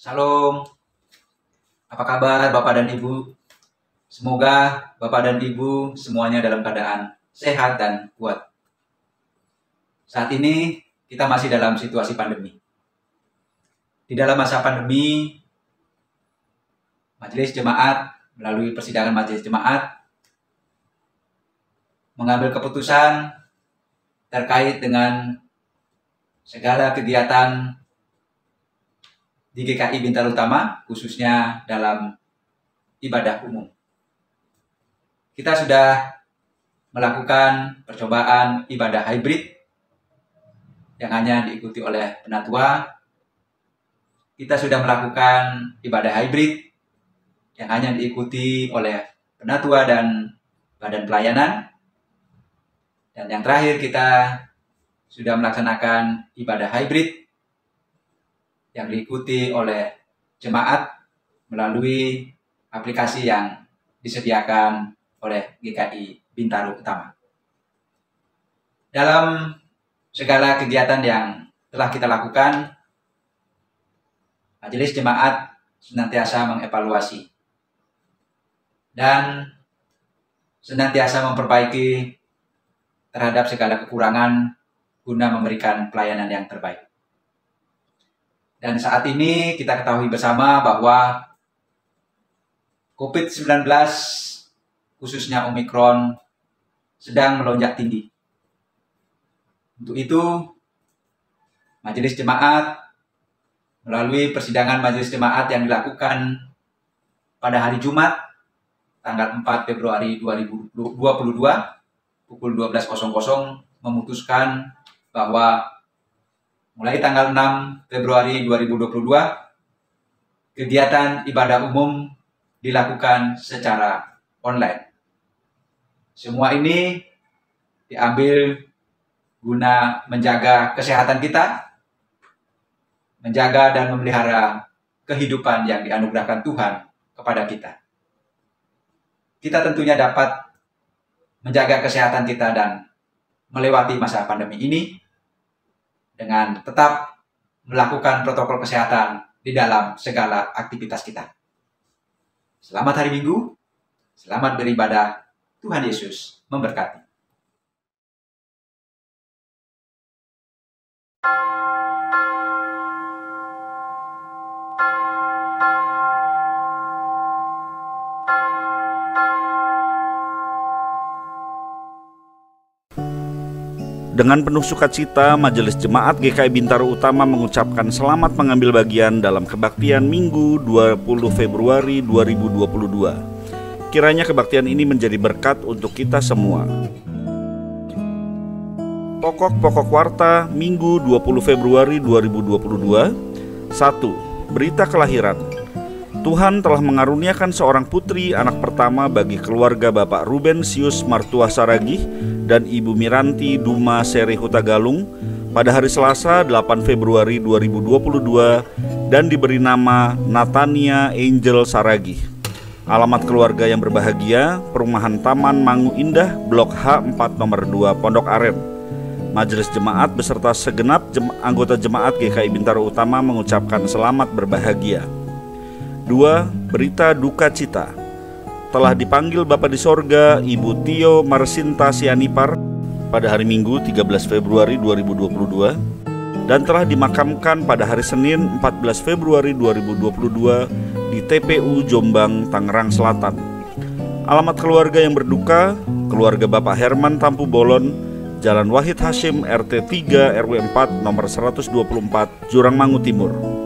Shalom, apa kabar Bapak dan Ibu? Semoga Bapak dan Ibu semuanya dalam keadaan sehat dan kuat. Saat ini kita masih dalam situasi pandemi. Di dalam masa pandemi, Majelis Jemaat melalui persidangan Majelis Jemaat mengambil keputusan terkait dengan segala kegiatan di GKI Bintaro Utama, khususnya dalam ibadah umum. Kita sudah melakukan percobaan ibadah hybrid yang hanya diikuti oleh penatua. Kita sudah melakukan ibadah hybrid yang hanya diikuti oleh penatua dan badan pelayanan. Dan yang terakhir, kita sudah melaksanakan ibadah hybrid yang diikuti oleh jemaat melalui aplikasi yang disediakan oleh GKI Bintaro Utama. Dalam segala kegiatan yang telah kita lakukan, Majelis Jemaat senantiasa mengevaluasi dan senantiasa memperbaiki terhadap segala kekurangan guna memberikan pelayanan yang terbaik. Dan saat ini kita ketahui bersama bahwa COVID-19, khususnya Omikron, sedang melonjak tinggi. Untuk itu, Majelis Jemaat melalui persidangan Majelis Jemaat yang dilakukan pada hari Jumat, tanggal 4 Februari 2022, pukul 12.00, memutuskan bahwa mulai tanggal 6 Februari 2022, kegiatan ibadah umum dilakukan secara online. Semua ini diambil guna menjaga kesehatan kita, menjaga dan memelihara kehidupan yang dianugerahkan Tuhan kepada kita. Kita tentunya dapat menjaga kesehatan kita dan melewati masa pandemi ini dengan tetap melakukan protokol kesehatan di dalam segala aktivitas kita. Selamat hari Minggu, selamat beribadah, Tuhan Yesus memberkati. Dengan penuh sukacita, Majelis Jemaat GKI Bintaro Utama mengucapkan selamat mengambil bagian dalam kebaktian Minggu 20 Februari 2022. Kiranya kebaktian ini menjadi berkat untuk kita semua. Pokok-pokok warta Minggu 20 Februari 2022. 1. Berita kelahiran. Tuhan telah mengaruniakan seorang putri anak pertama bagi keluarga Bapak Ruben Sius Martua Saragih dan Ibu Miranti Duma Seri Hutagalung pada hari Selasa 8 Februari 2022 dan diberi nama Natania Angel Saragih. Alamat keluarga yang berbahagia, Perumahan Taman Mangu Indah, Blok H4 nomor 2 Pondok Aren. Majelis Jemaat beserta segenap anggota Jemaat GKI Bintaro Utama mengucapkan selamat berbahagia. 2. Berita duka cita. Telah dipanggil Bapa di sorga Ibu Tio Marsinta Sianipar pada hari Minggu 13 Februari 2022 dan telah dimakamkan pada hari Senin 14 Februari 2022 di TPU Jombang, Tangerang Selatan. Alamat keluarga yang berduka, keluarga Bapak Herman Tampu Bolon, Jalan Wahid Hashim RT 3 RW 4 nomor 124 Jurangmangu Timur.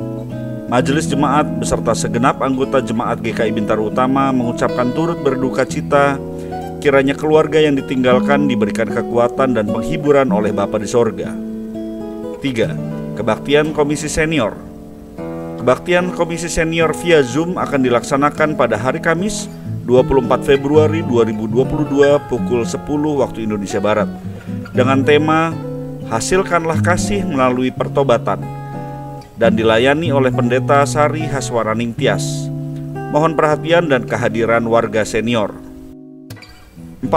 Majelis Jemaat beserta segenap anggota Jemaat GKI Bintaro Utama mengucapkan turut berduka cita kiranya keluarga yang ditinggalkan diberikan kekuatan dan penghiburan oleh Bapa di sorga. 3. Kebaktian Komisi Senior. Kebaktian Komisi Senior via Zoom akan dilaksanakan pada hari Kamis 24 Februari 2022 pukul 10 waktu Indonesia Barat dengan tema Hasilkanlah Kasih Melalui Pertobatan dan dilayani oleh Pendeta Sari Haswaraning Tias. Mohon perhatian dan kehadiran warga senior. 4.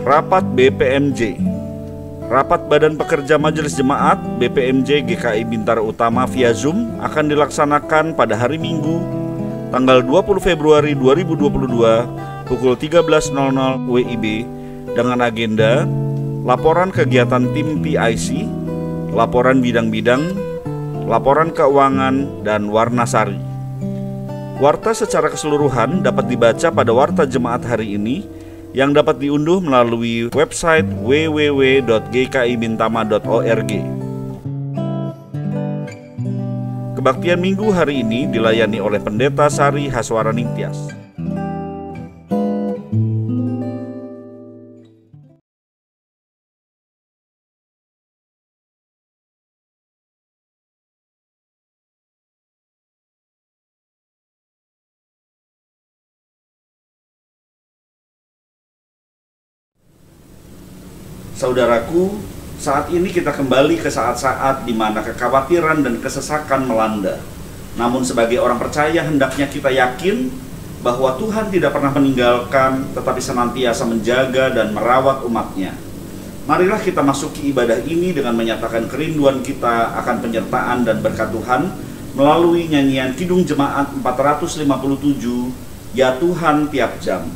Rapat BPMJ. Rapat Badan Pekerja Majelis Jemaat BPMJ GKI Bintara Utama via Zoom akan dilaksanakan pada hari Minggu, tanggal 20 Februari 2022 pukul 13.00 WIB dengan agenda laporan kegiatan tim PIC, laporan bidang-bidang, laporan keuangan, dan warna sari. Warta secara keseluruhan dapat dibaca pada Warta Jemaat hari ini yang dapat diunduh melalui website www.gkibintama.org. Kebaktian Minggu hari ini dilayani oleh Pendeta Sari Haswaraningtyas. Saudaraku, saat ini kita kembali ke saat-saat di mana kekhawatiran dan kesesakan melanda. Namun sebagai orang percaya hendaknya kita yakin bahwa Tuhan tidak pernah meninggalkan, tetapi senantiasa menjaga dan merawat umatnya. Marilah kita masuki ibadah ini dengan menyatakan kerinduan kita akan penyertaan dan berkat Tuhan melalui nyanyian Kidung Jemaat 457, Ya Tuhan Tiap Jam.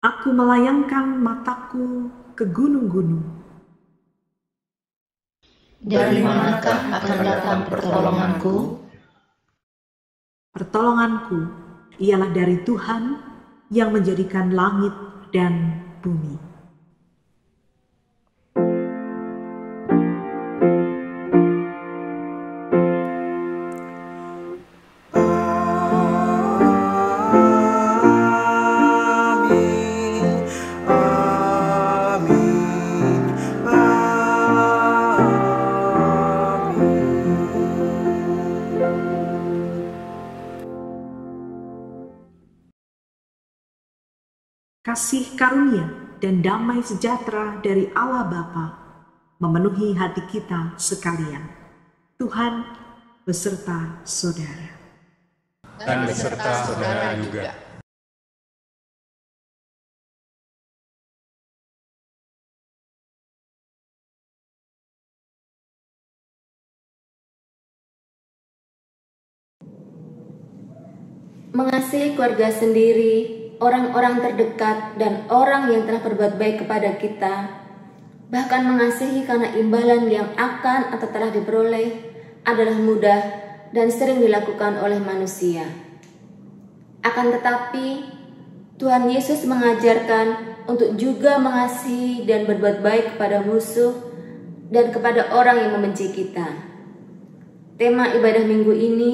Aku melayangkan mataku ke gunung-gunung. Dari manakah akan datang pertolonganku? Pertolonganku ialah dari Tuhan yang menjadikan langit dan bumi. Kasih karunia dan damai sejahtera dari Allah Bapa memenuhi hati kita sekalian. Tuhan beserta saudara. Dan beserta saudara juga. Mengasihi keluarga sendiri, orang-orang terdekat, dan orang yang telah berbuat baik kepada kita, bahkan mengasihi karena imbalan yang akan atau telah diperoleh adalah mudah dan sering dilakukan oleh manusia. Akan tetapi, Tuhan Yesus mengajarkan untuk juga mengasihi dan berbuat baik kepada musuh dan kepada orang yang membenci kita. Tema ibadah minggu ini,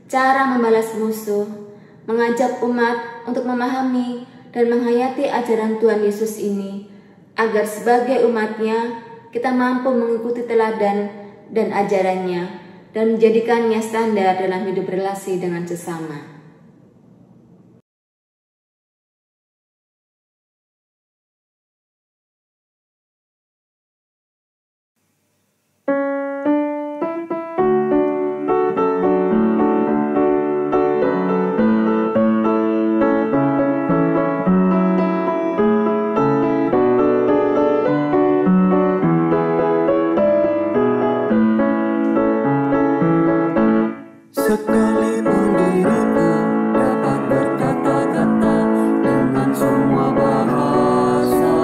cara membalas musuh, mengajak umat untuk memahami dan menghayati ajaran Tuhan Yesus ini, agar sebagai umatnya kita mampu mengikuti teladan dan ajarannya dan menjadikannya standar dalam hidup relasi dengan sesama. Sekalipun diriku dapat berkata-kata dengan semua bahasa,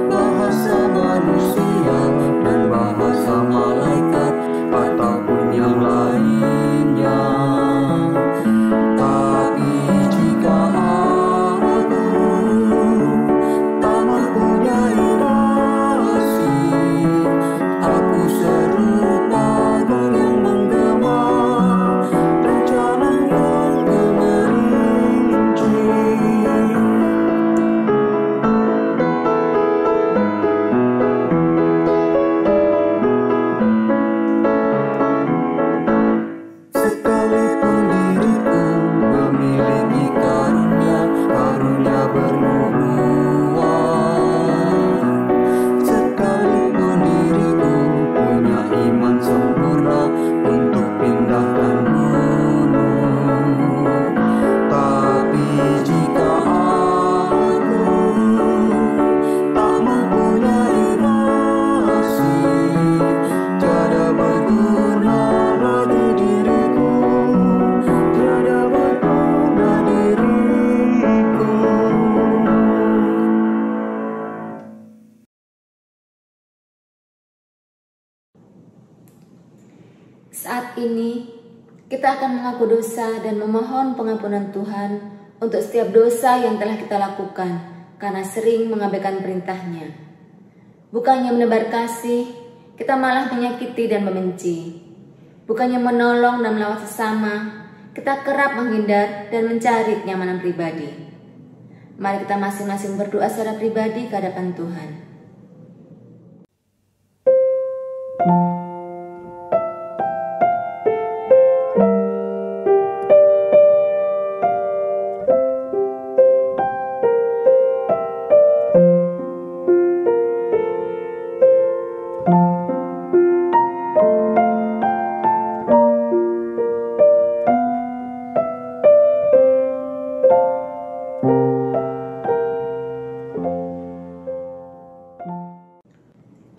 bahasa manusia dan bahasa malaikat ataupun yang lainnya, tapi jika aku tak mempunyai kasih, aku serupa gunung menggema dan jalan yang gemerinci. Sekalipun diriku memiliki karunia bernubuat, sekalipun diriku punya iman sempurna untuk pindahkan gunung, tapi jika aku tak mempunyai kasih, tiada berguna lagi diriku, tiada berguna diriku. Saat ini, kita akan mengaku dosa dan memohon pengampunan Tuhan untuk setiap dosa yang telah kita lakukan karena sering mengabaikan perintah-Nya. Bukannya menebar kasih, kita malah menyakiti dan membenci. Bukannya menolong dan melawat sesama, kita kerap menghindar dan mencari kenyamanan pribadi. Mari kita masing-masing berdoa secara pribadi ke hadapan Tuhan.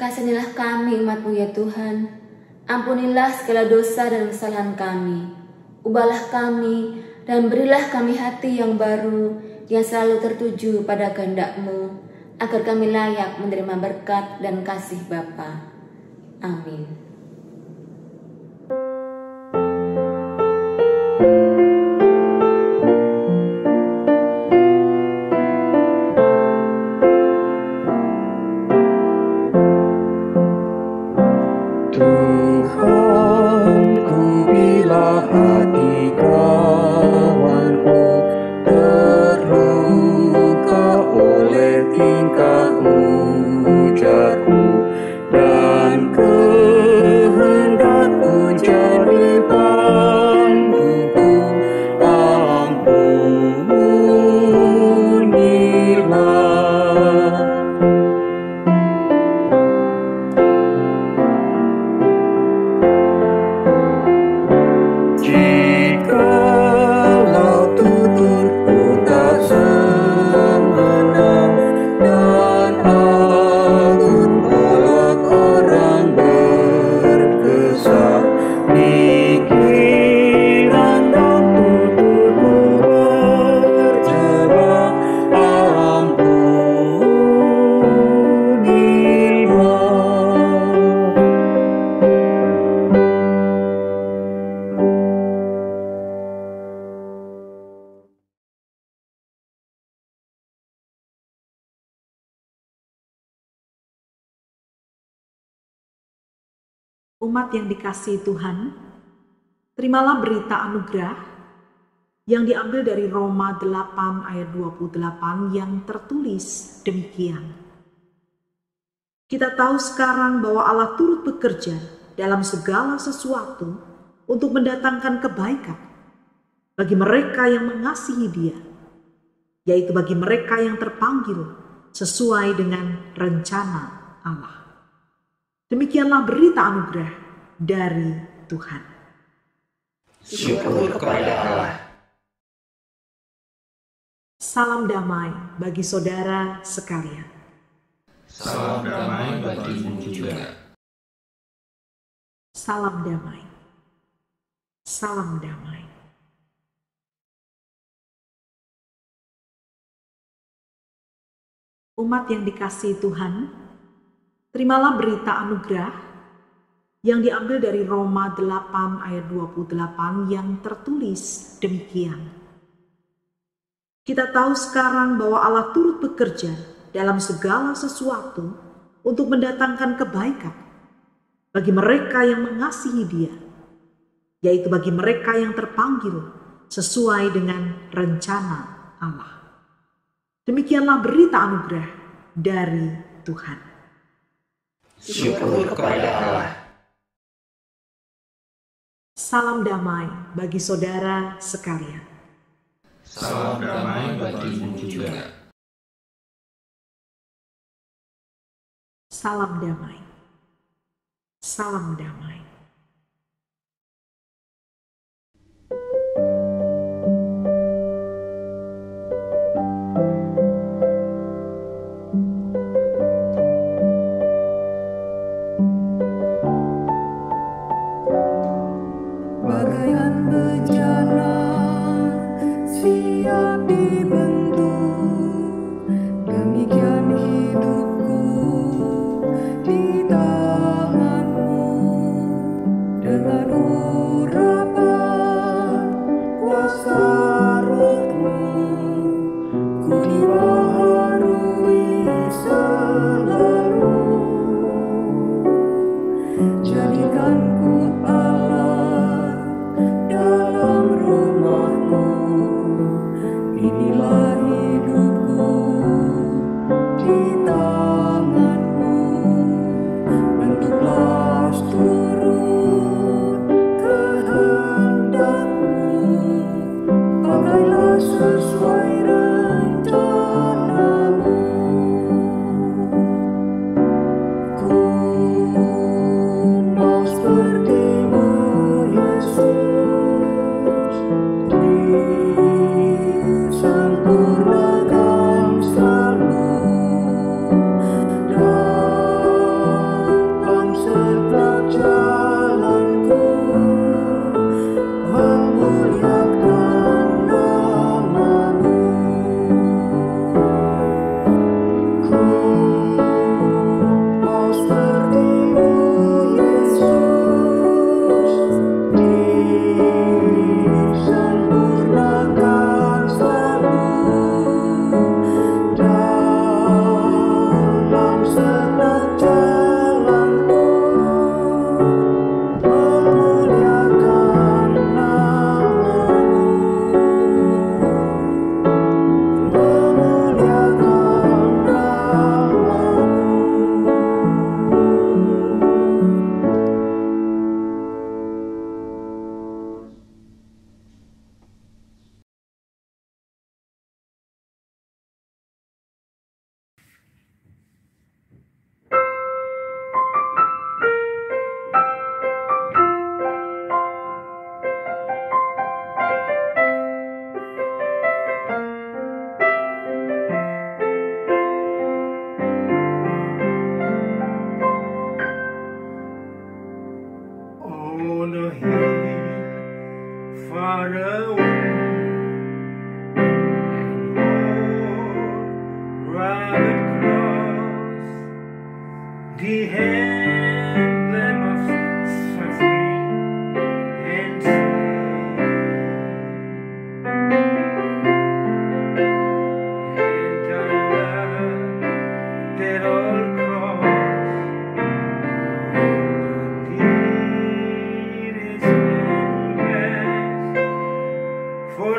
Kasihanilah kami umat-Mu ya Tuhan. Ampunilah segala dosa dan kesalahan kami. Ubahlah kami dan berilah kami hati yang baru yang selalu tertuju pada kehendak-Mu, agar kami layak menerima berkat dan kasih Bapa. Amin. Tuhanku, bila hati kawanku terluka oleh tingkah ujarku dan kehendakku jadi bantuku, ampunilah. Jikalau tuturku tak semena dan aku tolak orang berkesah, pikiran dan tuturku bercela, ampunilah. Umat yang dikasihi Tuhan, terimalah berita anugerah yang diambil dari Roma 8 ayat 28 yang tertulis demikian. Kita tahu sekarang bahwa Allah turut bekerja dalam segala sesuatu untuk mendatangkan kebaikan bagi mereka yang mengasihi Dia, yaitu bagi mereka yang terpanggil sesuai dengan rencana Allah. Demikianlah berita anugerah dari Tuhan. Syukur kepada Allah. Salam damai bagi saudara sekalian. Salam damai bagimu juga. Salam damai. Salam damai. Umat yang dikasihi Tuhan, terimalah berita anugerah yang diambil dari Roma 8 ayat 28 yang tertulis demikian. Kita tahu sekarang bahwa Allah turut bekerja dalam segala sesuatu untuk mendatangkan kebaikan bagi mereka yang mengasihi Dia, yaitu bagi mereka yang terpanggil sesuai dengan rencana Allah. Demikianlah berita anugerah dari Tuhan. Syukur kepada Allah. Salam damai bagi saudara sekalian. Salam damai bagimu juga. Salam damai. Salam damai. Bagaikan bejana siap dibentuk, demikian hidupku di tanganmu. Dengan urapan kuasa rohmu, ku dibaharui selalu. Jadikan ku Allah dalam rumahmu, inilah hidupku di tanganmu. Bentuklah turut kehendakmu, pakailah sesuai rencanamu. Ku mau seperti-Mu, Yesus, disempurnakan selalu dalam setiap jalanku, memuliakan nama-Mu. Ku mau seperti-Mu, Yesus, disempurnakan selalu dalam setiap jalanku, memuliakan nama-Mu, memuliakan On a hill far away, an old rugged cross, the emblem of suffering and sin. And I love that old cross, for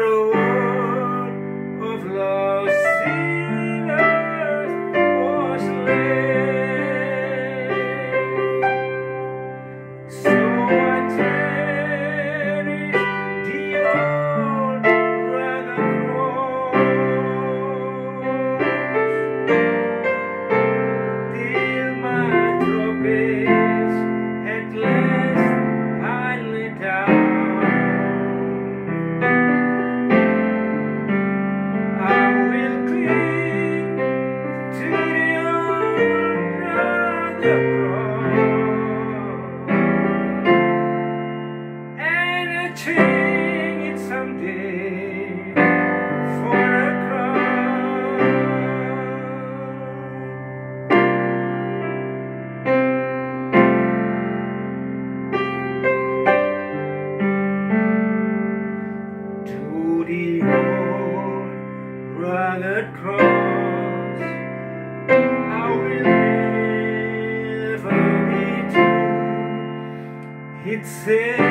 change it someday for a crown. To the old rugged cross, I will never be true. It saved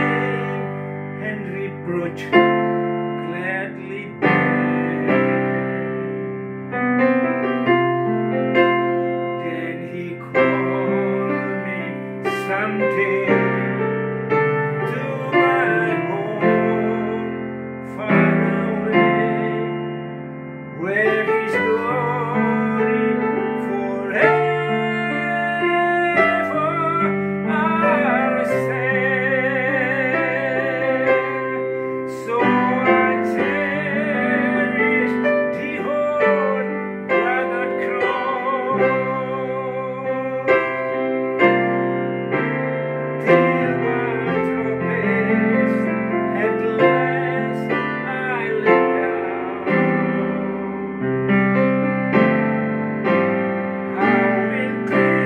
and reproach gladly bear. Then he called me someday to my home far away, where his glory forever I'll share. So I cherish the old rugged cross till my troubles at last I let down. I will cling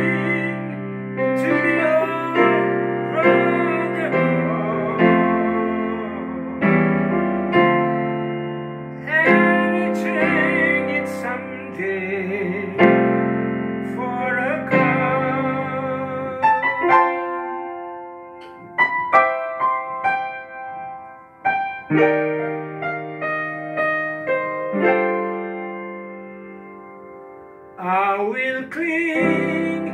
to the old rugged cross and change it someday for a crown. I will cling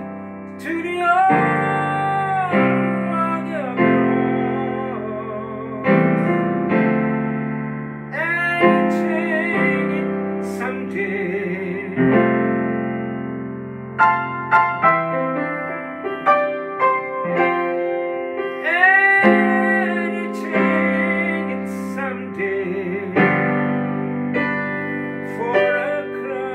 to the old rugged cross and change it someday. And change it someday for a crown.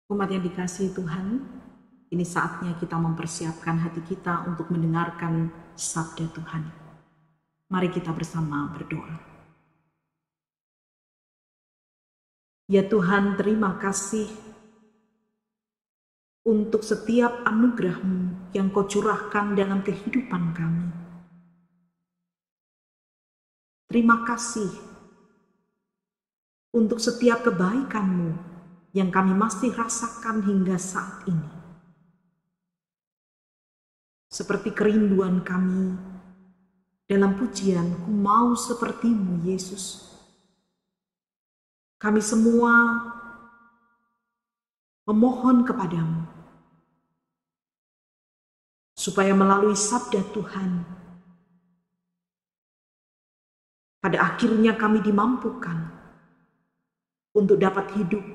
Umat yang dikasihi Tuhan, ini saatnya kita mempersiapkan hati kita untuk mendengarkan sabda Tuhan. Mari kita bersama berdoa. Ya Tuhan, terima kasih untuk setiap anugerah-Mu yang Kau curahkan dalam kehidupan kami. Terima kasih untuk setiap kebaikan-Mu yang kami masih rasakan hingga saat ini. Seperti kerinduan kami dalam pujian, "Ku mau seperti-Mu, Yesus." Kami semua memohon kepadamu supaya melalui sabda Tuhan, pada akhirnya kami dimampukan untuk dapat hidup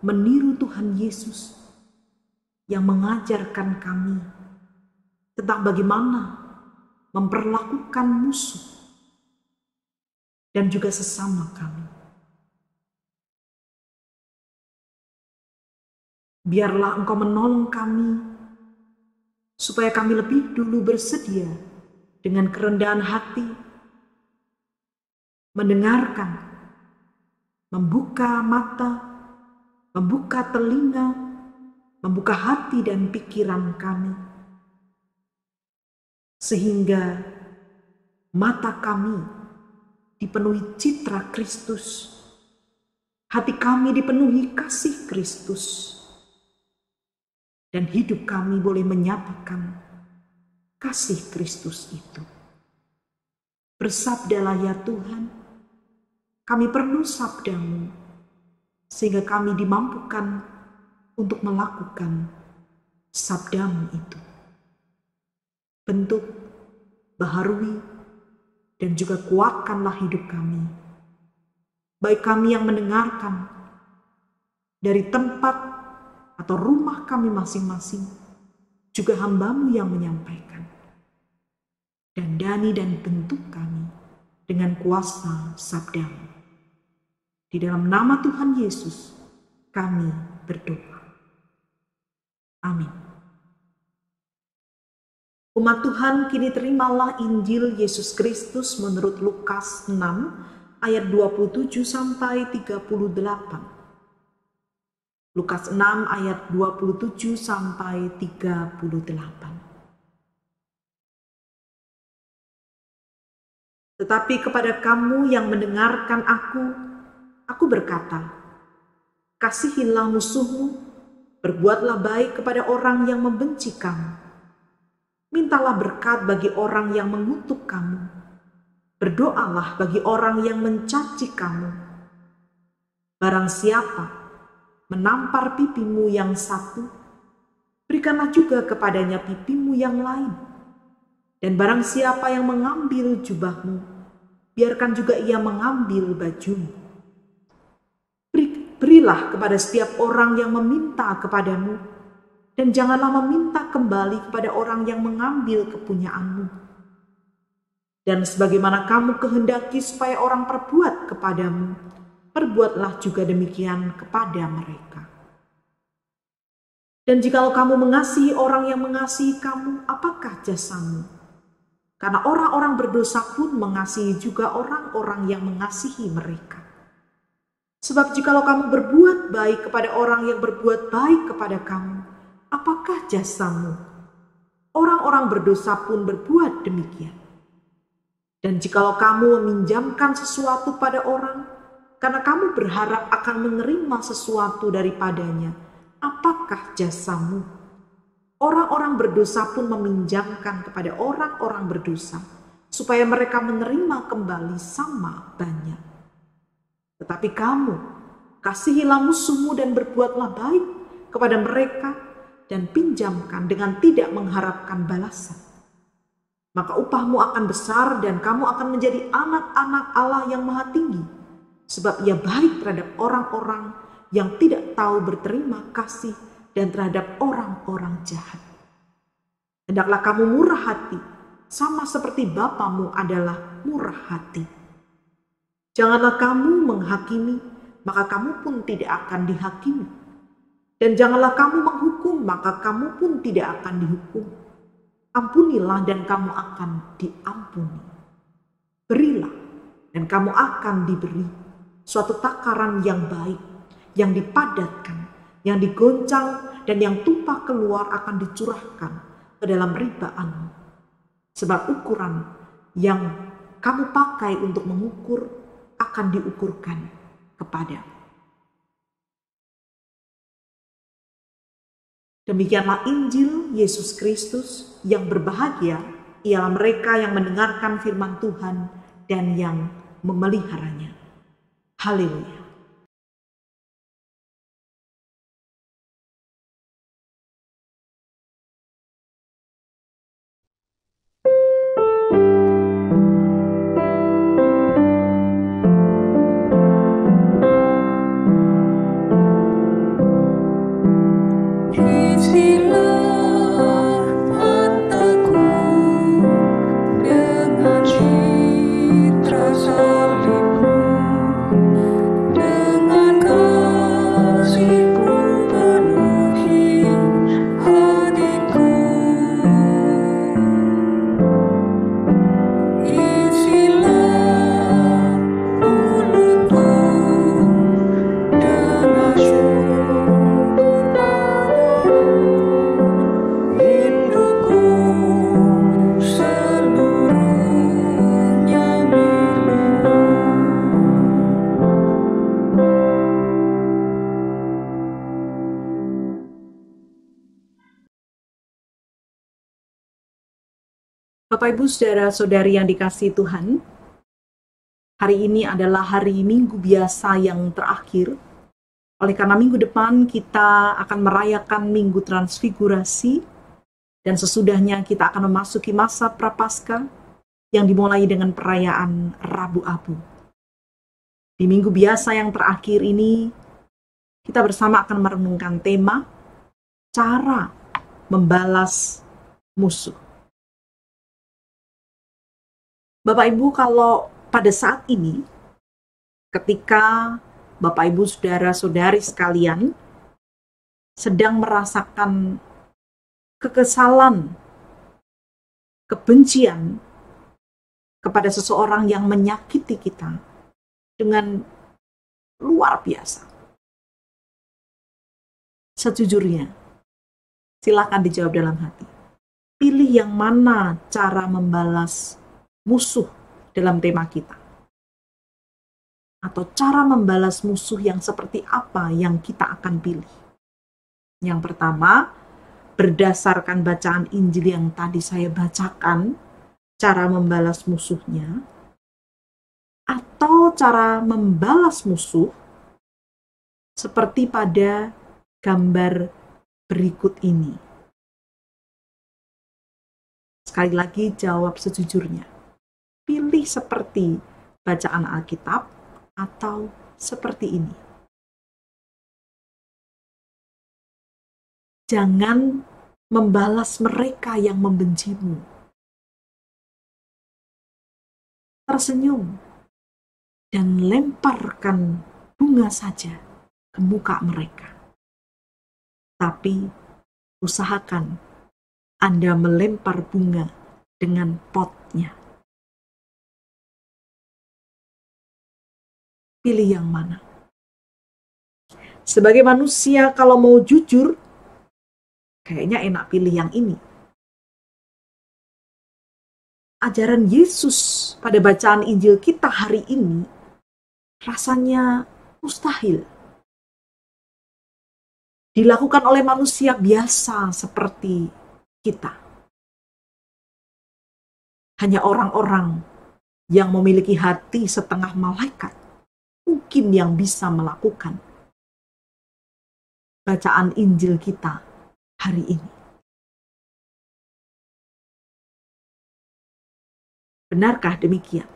meniru Tuhan Yesus yang mengajarkan kami tentang bagaimana memperlakukan musuh dan juga sesama kami. Biarlah Engkau menolong kami supaya kami lebih dulu bersedia dengan kerendahan hati mendengarkan, membuka mata, membuka telinga, membuka hati dan pikiran kami, sehingga mata kami dipenuhi citra Kristus, hati kami dipenuhi kasih Kristus, dan hidup kami boleh menyatakan kasih Kristus itu. Bersabdalah ya Tuhan, kami perlu sabda-Mu, sehingga kami dimampukan untuk melakukan sabda-Mu itu. Bentuk, baharui, dan juga kuatkanlah hidup kami. baik kami yang mendengarkan dari tempat atau rumah kami masing-masing, juga hamba-Mu yang menyampaikan. Dandani dan bentuk kami dengan kuasa sabda-Mu. Di dalam nama Tuhan Yesus, kami berdoa. Amin. Umat Tuhan, kini terimalah Injil Yesus Kristus menurut Lukas 6 ayat 27 sampai 38. Lukas 6 ayat 27 sampai 38. Tetapi kepada kamu yang mendengarkan aku berkata, kasihilah musuhmu, berbuatlah baik kepada orang yang membenci kamu. Mintalah berkat bagi orang yang mengutuk kamu. Berdoalah bagi orang yang mencaci kamu. Barang siapa menampar pipimu yang satu, berikanlah juga kepadanya pipimu yang lain. Dan barang siapa yang mengambil jubahmu, biarkan juga ia mengambil bajumu. Berilah kepada setiap orang yang meminta kepadamu, dan janganlah meminta kembali kepada orang yang mengambil kepunyaanmu. Dan sebagaimana kamu kehendaki supaya orang perbuat kepadamu, perbuatlah juga demikian kepada mereka. Dan jikalau kamu mengasihi orang yang mengasihi kamu, apakah jasamu? Karena orang-orang berdosa pun mengasihi juga orang-orang yang mengasihi mereka. Sebab jikalau kamu berbuat baik kepada orang yang berbuat baik kepada kamu, apakah jasamu? Orang-orang berdosa pun berbuat demikian. Dan jikalau kamu meminjamkan sesuatu pada orang, karena kamu berharap akan menerima sesuatu daripadanya, apakah jasamu? Orang-orang berdosa pun meminjamkan kepada orang-orang berdosa, supaya mereka menerima kembali sama banyak. Tetapi kamu, kasihilah musuhmu dan berbuatlah baik kepada mereka, dan pinjamkan dengan tidak mengharapkan balasan. Maka upahmu akan besar dan kamu akan menjadi anak-anak Allah yang Maha Tinggi, sebab Ia baik terhadap orang-orang yang tidak tahu berterima kasih dan terhadap orang-orang jahat. Hendaklah kamu murah hati, sama seperti Bapamu adalah murah hati. Janganlah kamu menghakimi, maka kamu pun tidak akan dihakimi. Dan janganlah kamu menghukum, maka kamu pun tidak akan dihukum. Ampunilah dan kamu akan diampuni. Berilah dan kamu akan diberi. Suatu takaran yang baik, yang dipadatkan, yang digoncang, dan yang tumpah keluar akan dicurahkan ke dalam ribaanmu. Sebab ukuran yang kamu pakai untuk mengukur akan diukurkan kepadamu. Demikianlah Injil Yesus Kristus. Yang berbahagia ialah mereka yang mendengarkan firman Tuhan dan yang memeliharanya. Haleluya. Bapak Ibu saudara-saudari yang dikasihi Tuhan, hari ini adalah hari Minggu biasa yang terakhir. Oleh karena minggu depan kita akan merayakan Minggu Transfigurasi, dan sesudahnya kita akan memasuki masa Prapaskah yang dimulai dengan perayaan Rabu Abu. Di minggu biasa yang terakhir ini, kita bersama akan merenungkan tema cara membalas musuh. Bapak Ibu, kalau pada saat ini, ketika Bapak Ibu saudara-saudari sekalian sedang merasakan kekesalan, kebencian kepada seseorang yang menyakiti kita dengan luar biasa. Sejujurnya, silakan dijawab dalam hati. Pilih yang mana cara membalas musuh dalam tema kita. Atau cara membalas musuh yang seperti apa yang kita akan pilih. Yang pertama, berdasarkan bacaan Injil yang tadi saya bacakan, cara membalas musuhnya, atau cara membalas musuh seperti pada gambar berikut ini. Sekali lagi jawab sejujurnya. Pilih seperti bacaan Alkitab atau seperti ini. Jangan membalas mereka yang membencimu. Tersenyum dan lemparkan bunga saja ke muka mereka. Tapi usahakan Anda melempar bunga dengan potnya. Pilih yang mana? Sebagai manusia, kalau mau jujur, kayaknya enak pilih yang ini. Ajaran Yesus pada bacaan Injil kita hari ini rasanya mustahil. Dilakukan oleh manusia biasa seperti kita. Hanya orang-orang yang memiliki hati setengah malaikat mungkin yang bisa melakukan bacaan Injil kita hari ini. Benarkah demikian?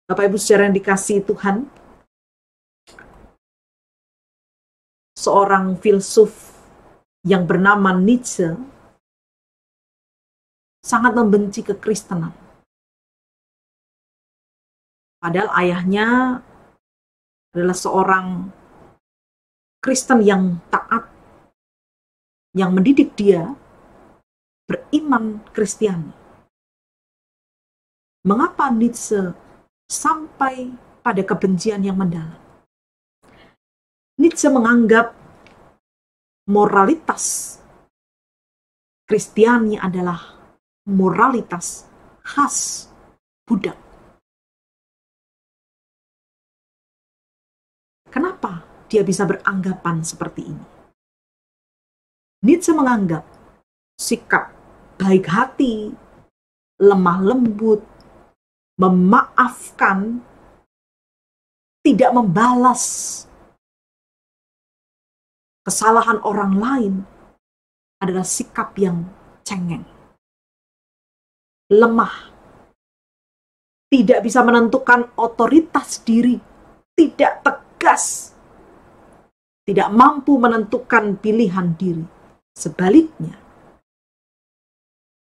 Bapak Ibu saudara yang dikasihi Tuhan, seorang filsuf yang bernama Nietzsche sangat membenci kekristenan. Padahal ayahnya adalah seorang Kristen yang taat, yang mendidik dia beriman Kristiani. Mengapa Nietzsche sampai pada kebencian yang mendalam? Nietzsche menganggap moralitas Kristiani adalah moralitas khas budak. Kenapa dia bisa beranggapan seperti ini? Nietzsche menganggap sikap baik hati, lemah lembut, memaafkan, tidak membalas kesalahan orang lain adalah sikap yang cengeng, lemah, tidak bisa menentukan otoritas diri, tidak tegas, tidak mampu menentukan pilihan diri. Sebaliknya,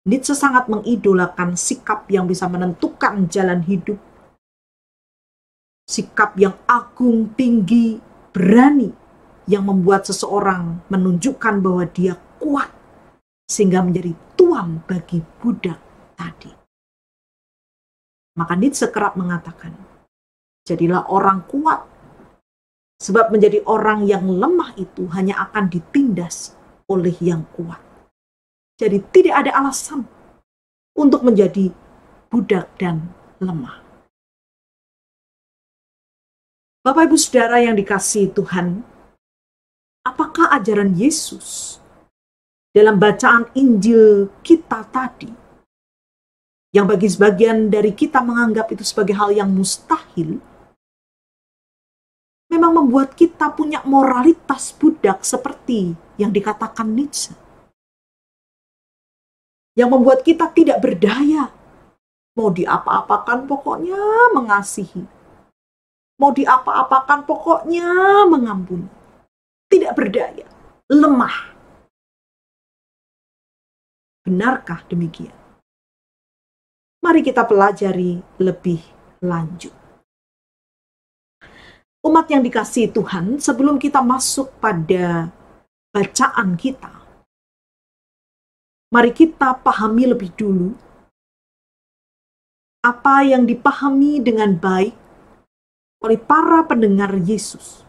Nietzsche sangat mengidolakan sikap yang bisa menentukan jalan hidup, sikap yang agung, tinggi, berani, yang membuat seseorang menunjukkan bahwa dia kuat, sehingga menjadi tuan bagi budak tadi. Maka Nietzsche kerap mengatakan, jadilah orang kuat, sebab menjadi orang yang lemah itu hanya akan ditindas oleh yang kuat. Jadi tidak ada alasan untuk menjadi budak dan lemah. Bapak Ibu Saudara yang dikasihi Tuhan, apakah ajaran Yesus dalam bacaan Injil kita tadi, yang bagi sebagian dari kita menganggap itu sebagai hal yang mustahil, memang membuat kita punya moralitas budak seperti yang dikatakan Nietzsche? Yang membuat kita tidak berdaya, Mau diapa-apakan pokoknya mengasihi. Mau diapa-apakan pokoknya mengampuni. Tidak berdaya, lemah. Benarkah demikian? Mari kita pelajari lebih lanjut. Umat yang dikasihi Tuhan, sebelum kita masuk pada bacaan kita, mari kita pahami lebih dulu apa yang dipahami dengan baik oleh para pendengar Yesus.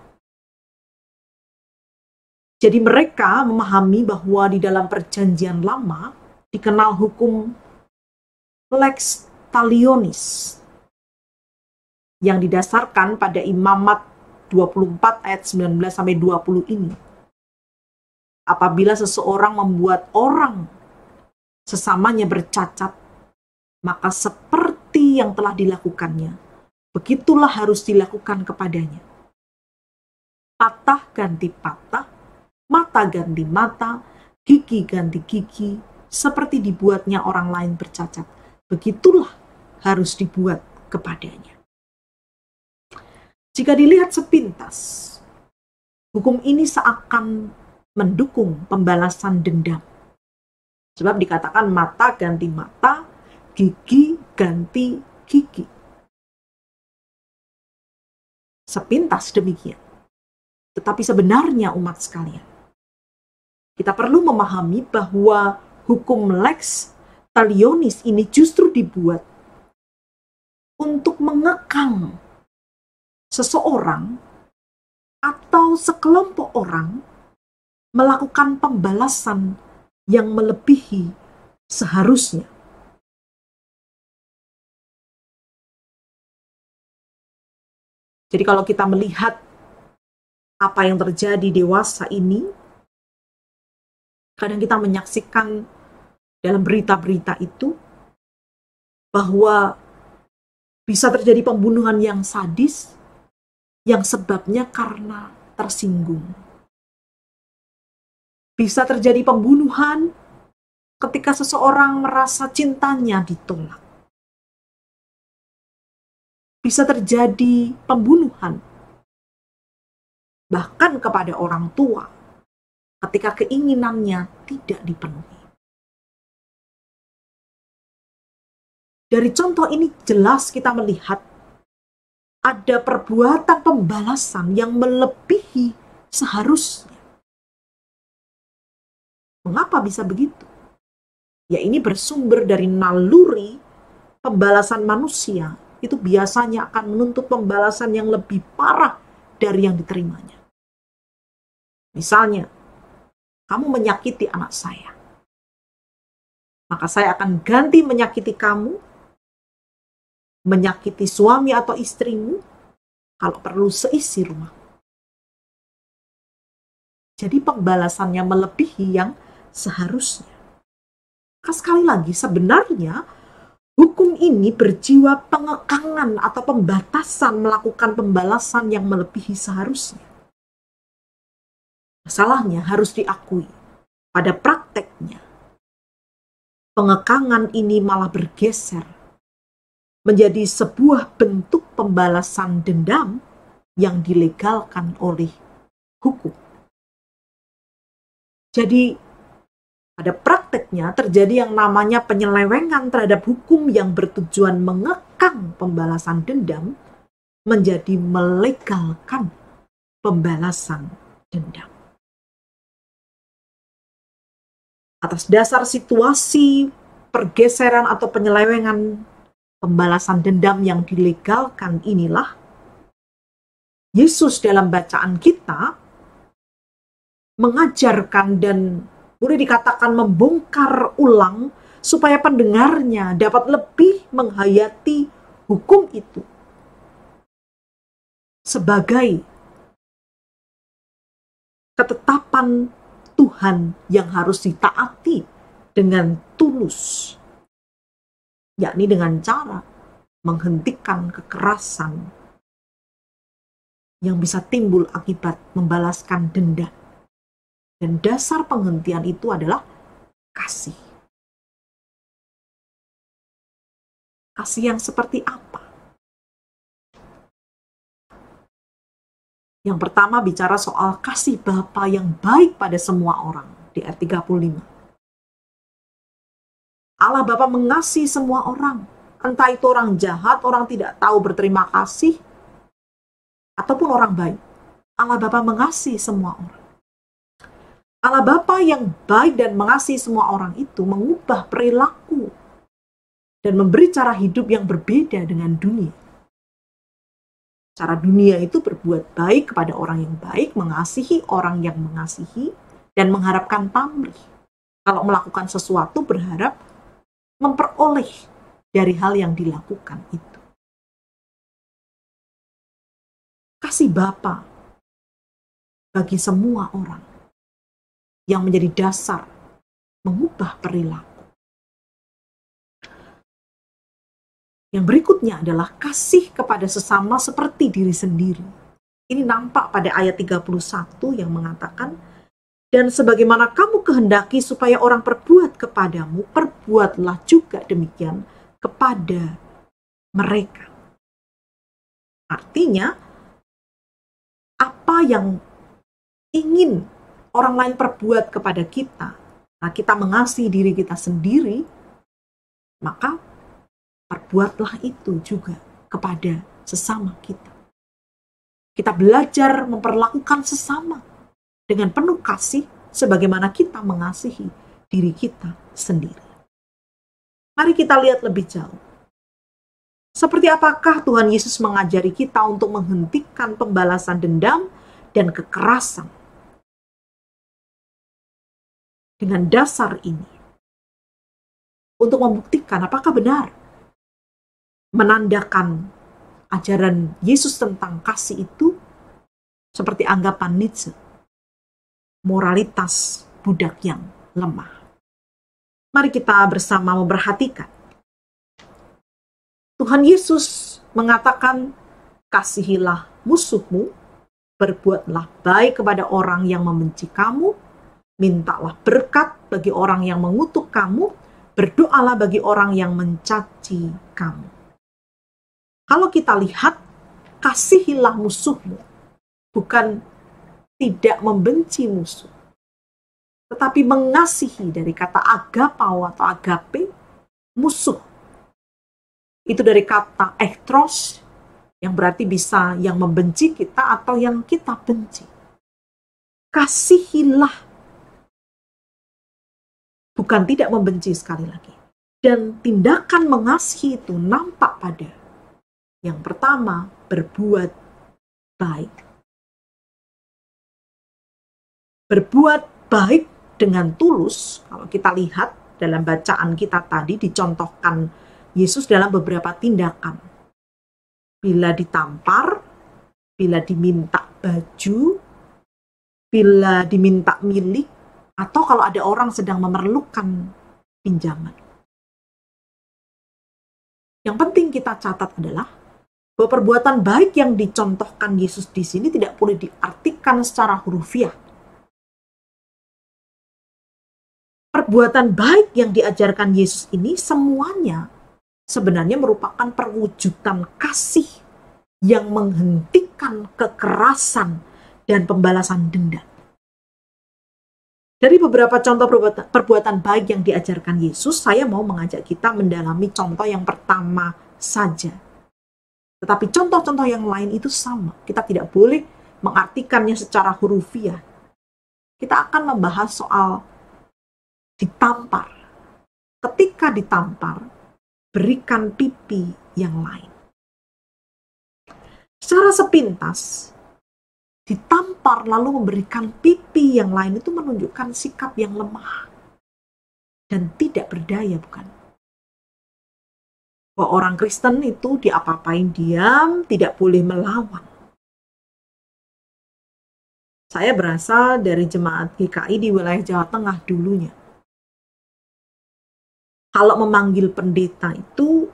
Jadi mereka memahami bahwa di dalam perjanjian lama dikenal hukum lex talionis yang didasarkan pada Imamat 24 ayat 19-20 ini. Apabila seseorang membuat orang sesamanya bercacat, maka seperti yang telah dilakukannya, begitulah harus dilakukan kepadanya. Patah ganti patah, mata ganti mata, gigi ganti gigi, seperti dibuatnya orang lain bercacat. Begitulah harus dibuat kepadanya. Jika dilihat sepintas, hukum ini seakan mendukung pembalasan dendam. Sebab dikatakan mata ganti mata, gigi ganti gigi. Sepintas demikian. Tetapi sebenarnya umat sekalian, kita perlu memahami bahwa hukum lex talionis ini justru dibuat untuk mengekang seseorang atau sekelompok orang melakukan pembalasan yang melebihi seharusnya. Jadi kalau kita melihat apa yang terjadi dewasa ini, kadang kita menyaksikan dalam berita-berita itu bahwa bisa terjadi pembunuhan yang sadis yang sebabnya karena tersinggung. Bisa terjadi pembunuhan ketika seseorang merasa cintanya ditolak. Bisa terjadi pembunuhan bahkan kepada orang tua ketika keinginannya tidak dipenuhi. Dari contoh ini jelas kita melihat ada perbuatan pembalasan yang melebihi seharusnya. Mengapa bisa begitu? Ya ini bersumber dari naluri pembalasan manusia. Itu biasanya akan menuntut pembalasan yang lebih parah dari yang diterimanya. Misalnya, kamu menyakiti anak saya. Maka saya akan ganti menyakiti kamu, menyakiti suami atau istrimu, kalau perlu seisi rumah. Jadi pembalasannya melebihi yang seharusnya. Sekali lagi, sebenarnya hukum ini berjiwa pengekangan atau pembatasan melakukan pembalasan yang melebihi seharusnya. Masalahnya harus diakui, pada prakteknya, pengekangan ini malah bergeser menjadi sebuah bentuk pembalasan dendam yang dilegalkan oleh hukum. Jadi, pada prakteknya terjadi yang namanya penyelewengan terhadap hukum yang bertujuan mengekang pembalasan dendam menjadi melegalkan pembalasan dendam. Atas dasar situasi pergeseran atau penyelewengan pembalasan dendam yang dilegalkan inilah, Yesus dalam bacaan kita mengajarkan dan boleh dikatakan membongkar ulang supaya pendengarnya dapat lebih menghayati hukum itu sebagai ketetapan Tuhan yang harus ditaati dengan tulus, yakni dengan cara menghentikan kekerasan yang bisa timbul akibat membalaskan dendam. Dan dasar penghentian itu adalah kasih. Kasih yang seperti apa? Yang pertama bicara soal kasih Bapa yang baik pada semua orang di ayat 35. Allah Bapa mengasihi semua orang, entah itu orang jahat, orang tidak tahu berterima kasih, ataupun orang baik. Allah Bapa mengasihi semua orang. Allah Bapa yang baik dan mengasihi semua orang itu mengubah perilaku dan memberi cara hidup yang berbeda dengan dunia. Cara dunia itu berbuat baik kepada orang yang baik, mengasihi orang yang mengasihi, dan mengharapkan pamrih. Kalau melakukan sesuatu berharap memperoleh dari hal yang dilakukan itu. Kasih Bapa bagi semua orang yang menjadi dasar mengubah perilaku. Yang berikutnya adalah kasih kepada sesama seperti diri sendiri. Ini nampak pada ayat 31 yang mengatakan, dan sebagaimana kamu kehendaki supaya orang perbuat kepadamu, perbuatlah juga demikian kepada mereka. Artinya, apa yang ingin orang lain perbuat kepada kita, nah kita mengasihi diri kita sendiri, maka perbuatlah itu juga kepada sesama kita. Kita belajar memperlakukan sesama dengan penuh kasih sebagaimana kita mengasihi diri kita sendiri. Mari kita lihat lebih jauh. Seperti apakah Tuhan Yesus mengajari kita untuk menghentikan pembalasan dendam dan kekerasan? Dengan dasar ini, untuk membuktikan apakah benar menandakan ajaran Yesus tentang kasih itu seperti anggapan Nietzsche, moralitas budak yang lemah. Mari kita bersama memperhatikan. Tuhan Yesus mengatakan, kasihilah musuhmu, berbuatlah baik kepada orang yang membenci kamu, mintalah berkat bagi orang yang mengutuk kamu, berdoalah bagi orang yang mencaci kamu. Kalau kita lihat, kasihilah musuhmu, bukan tidak membenci musuh, tetapi mengasihi dari kata agapao atau agape, musuh. Itu dari kata ektros, yang berarti bisa yang membenci kita atau yang kita benci. Kasihilah, bukan tidak membenci sekali lagi. Dan tindakan mengasihi itu nampak pada yang pertama, berbuat baik. Berbuat baik dengan tulus, kalau kita lihat dalam bacaan kita tadi dicontohkan Yesus dalam beberapa tindakan. Bila ditampar, bila diminta baju, bila diminta milik, atau kalau ada orang sedang memerlukan pinjaman. Yang penting kita catat adalah bahwa perbuatan baik yang dicontohkan Yesus di sini tidak boleh diartikan secara hurufiah. Perbuatan baik yang diajarkan Yesus ini semuanya sebenarnya merupakan perwujudan kasih yang menghentikan kekerasan dan pembalasan dendam. Dari beberapa contoh perbuatan baik yang diajarkan Yesus, saya mau mengajak kita mendalami contoh yang pertama saja. Tetapi contoh-contoh yang lain itu sama. Kita tidak boleh mengartikannya secara hurufiah. Kita akan membahas soal ditampar. Ketika ditampar, berikan pipi yang lain. Secara sepintas, ditampar lalu memberikan pipi yang lain itu menunjukkan sikap yang lemah dan tidak berdaya, bukan? Bahwa orang Kristen itu diapa-apain diam, tidak boleh melawan. Saya berasal dari jemaat GKI di wilayah Jawa Tengah dulunya. Kalau memanggil pendeta itu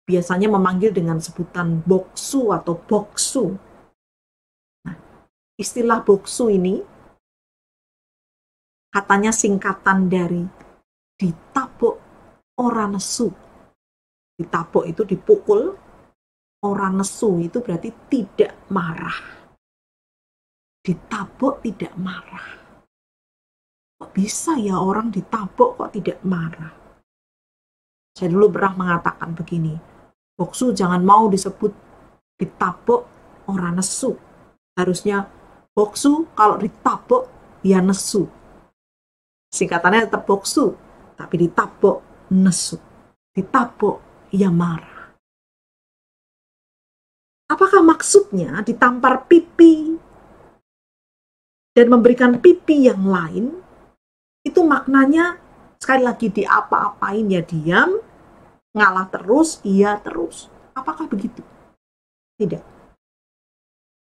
biasanya memanggil dengan sebutan boksu atau boksu. Nah, istilah boksu ini katanya singkatan dari ditabok ora nesu. Ditabok itu dipukul, orang nesu itu berarti tidak marah. Ditabok tidak marah. Kok bisa ya orang ditabok kok tidak marah? Saya dulu pernah mengatakan begini, boksu jangan mau disebut ditabok orang nesu. Harusnya boksu kalau ditabok ya nesu. Singkatannya tetap boksu, tapi ditabok nesu. Ditabok ya marah. Apakah maksudnya ditampar pipi dan memberikan pipi yang lain? Itu maknanya sekali lagi diapa-apain ya diam, ngalah terus, iya terus. Apakah begitu? Tidak.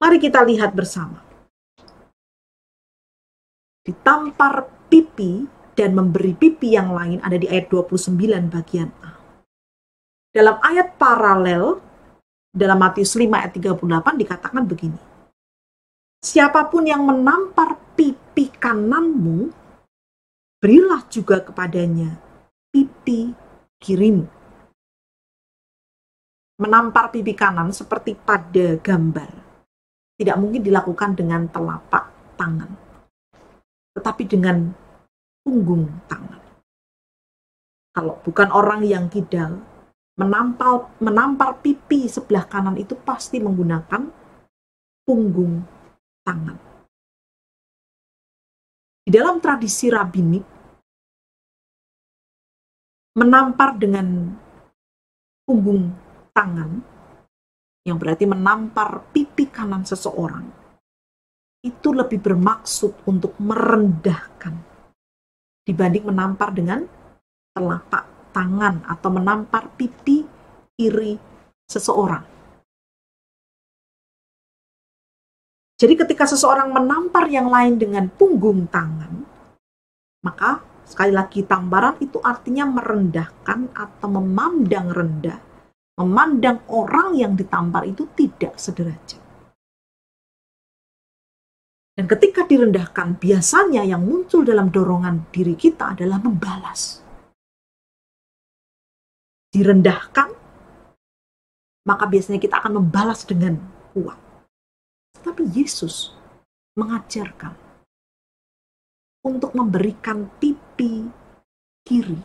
Mari kita lihat bersama. Ditampar pipi dan memberi pipi yang lain ada di ayat 29 bagian A. Dalam ayat paralel, dalam Matius 5 ayat 38 dikatakan begini. Siapapun yang menampar pipi kananmu, berilah juga kepadanya pipi kirimu. Menampar pipi kanan seperti pada gambar tidak mungkin dilakukan dengan telapak tangan, tetapi dengan punggung tangan. Kalau bukan orang yang kidal, menampar pipi sebelah kanan itu pasti menggunakan punggung tangan. Di dalam tradisi rabbinik, menampar dengan punggung tangan, yang berarti menampar pipi kanan seseorang, itu lebih bermaksud untuk merendahkan dibanding menampar dengan telapak tangan atau menampar pipi kiri seseorang. Jadi ketika seseorang menampar yang lain dengan punggung tangan, maka sekali lagi tamparan itu artinya merendahkan atau memandang rendah, memandang orang yang ditampar itu tidak sederajat. Dan ketika direndahkan, biasanya yang muncul dalam dorongan diri kita adalah membalas. Direndahkan, maka biasanya kita akan membalas dengan kuat. Tapi Yesus mengajarkan untuk memberikan pipi kiri.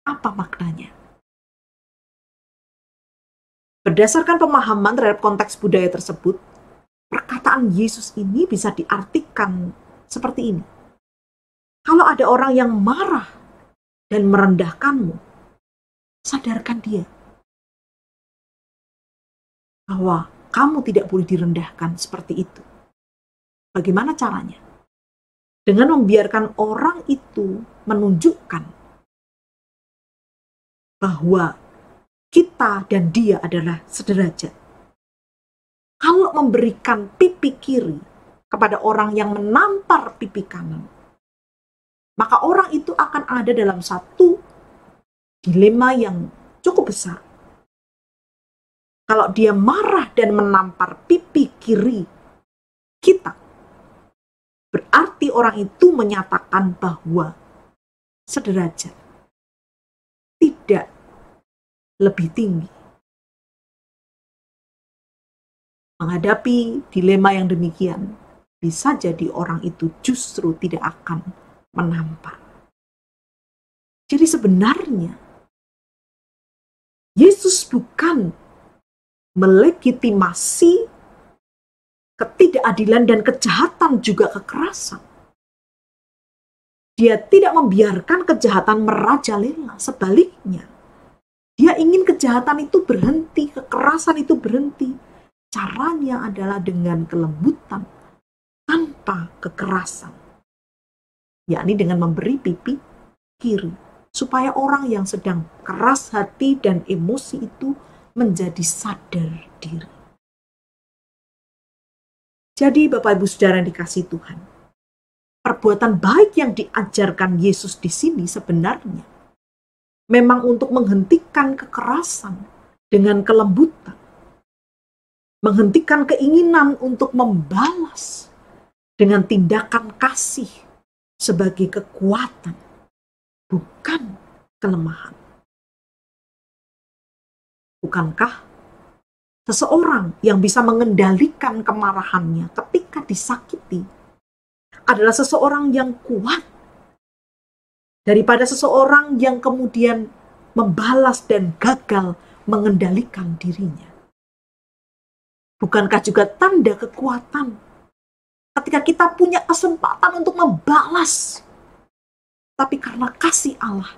Apa maknanya? Berdasarkan pemahaman terhadap konteks budaya tersebut, perkataan Yesus ini bisa diartikan seperti ini. Kalau ada orang yang marah dan merendahkanmu, sadarkan dia bahwa kamu tidak boleh direndahkan seperti itu. Bagaimana caranya? Dengan membiarkan orang itu menunjukkan bahwa kita dan dia adalah sederajat. Kalau memberikan pipi kiri kepada orang yang menampar pipi kanan, maka orang itu akan ada dalam satu dilema yang cukup besar. Kalau dia marah dan menampar pipi kiri kita, berarti orang itu menyatakan bahwa sederajat, tidak lebih tinggi. Menghadapi dilema yang demikian, bisa jadi orang itu justru tidak akan menampar. Jadi sebenarnya, Yesus bukan melegitimasi ketidakadilan dan kejahatan juga kekerasan. Dia tidak membiarkan kejahatan merajalela, sebaliknya. Dia ingin kejahatan itu berhenti, kekerasan itu berhenti. Caranya adalah dengan kelembutan, tanpa kekerasan. Yakni dengan memberi pipi kiri, supaya orang yang sedang keras hati dan emosi itu menjadi sadar diri. Jadi Bapak Ibu Saudara yang dikasihi Tuhan, perbuatan baik yang diajarkan Yesus di sini sebenarnya memang untuk menghentikan kekerasan dengan kelembutan, menghentikan keinginan untuk membalas dengan tindakan kasih sebagai kekuatan, bukan kelemahan. Bukankah seseorang yang bisa mengendalikan kemarahannya ketika disakiti adalah seseorang yang kuat daripada seseorang yang kemudian membalas dan gagal mengendalikan dirinya? Bukankah juga tanda kekuatan ketika kita punya kesempatan untuk membalas, tapi karena kasih Allah,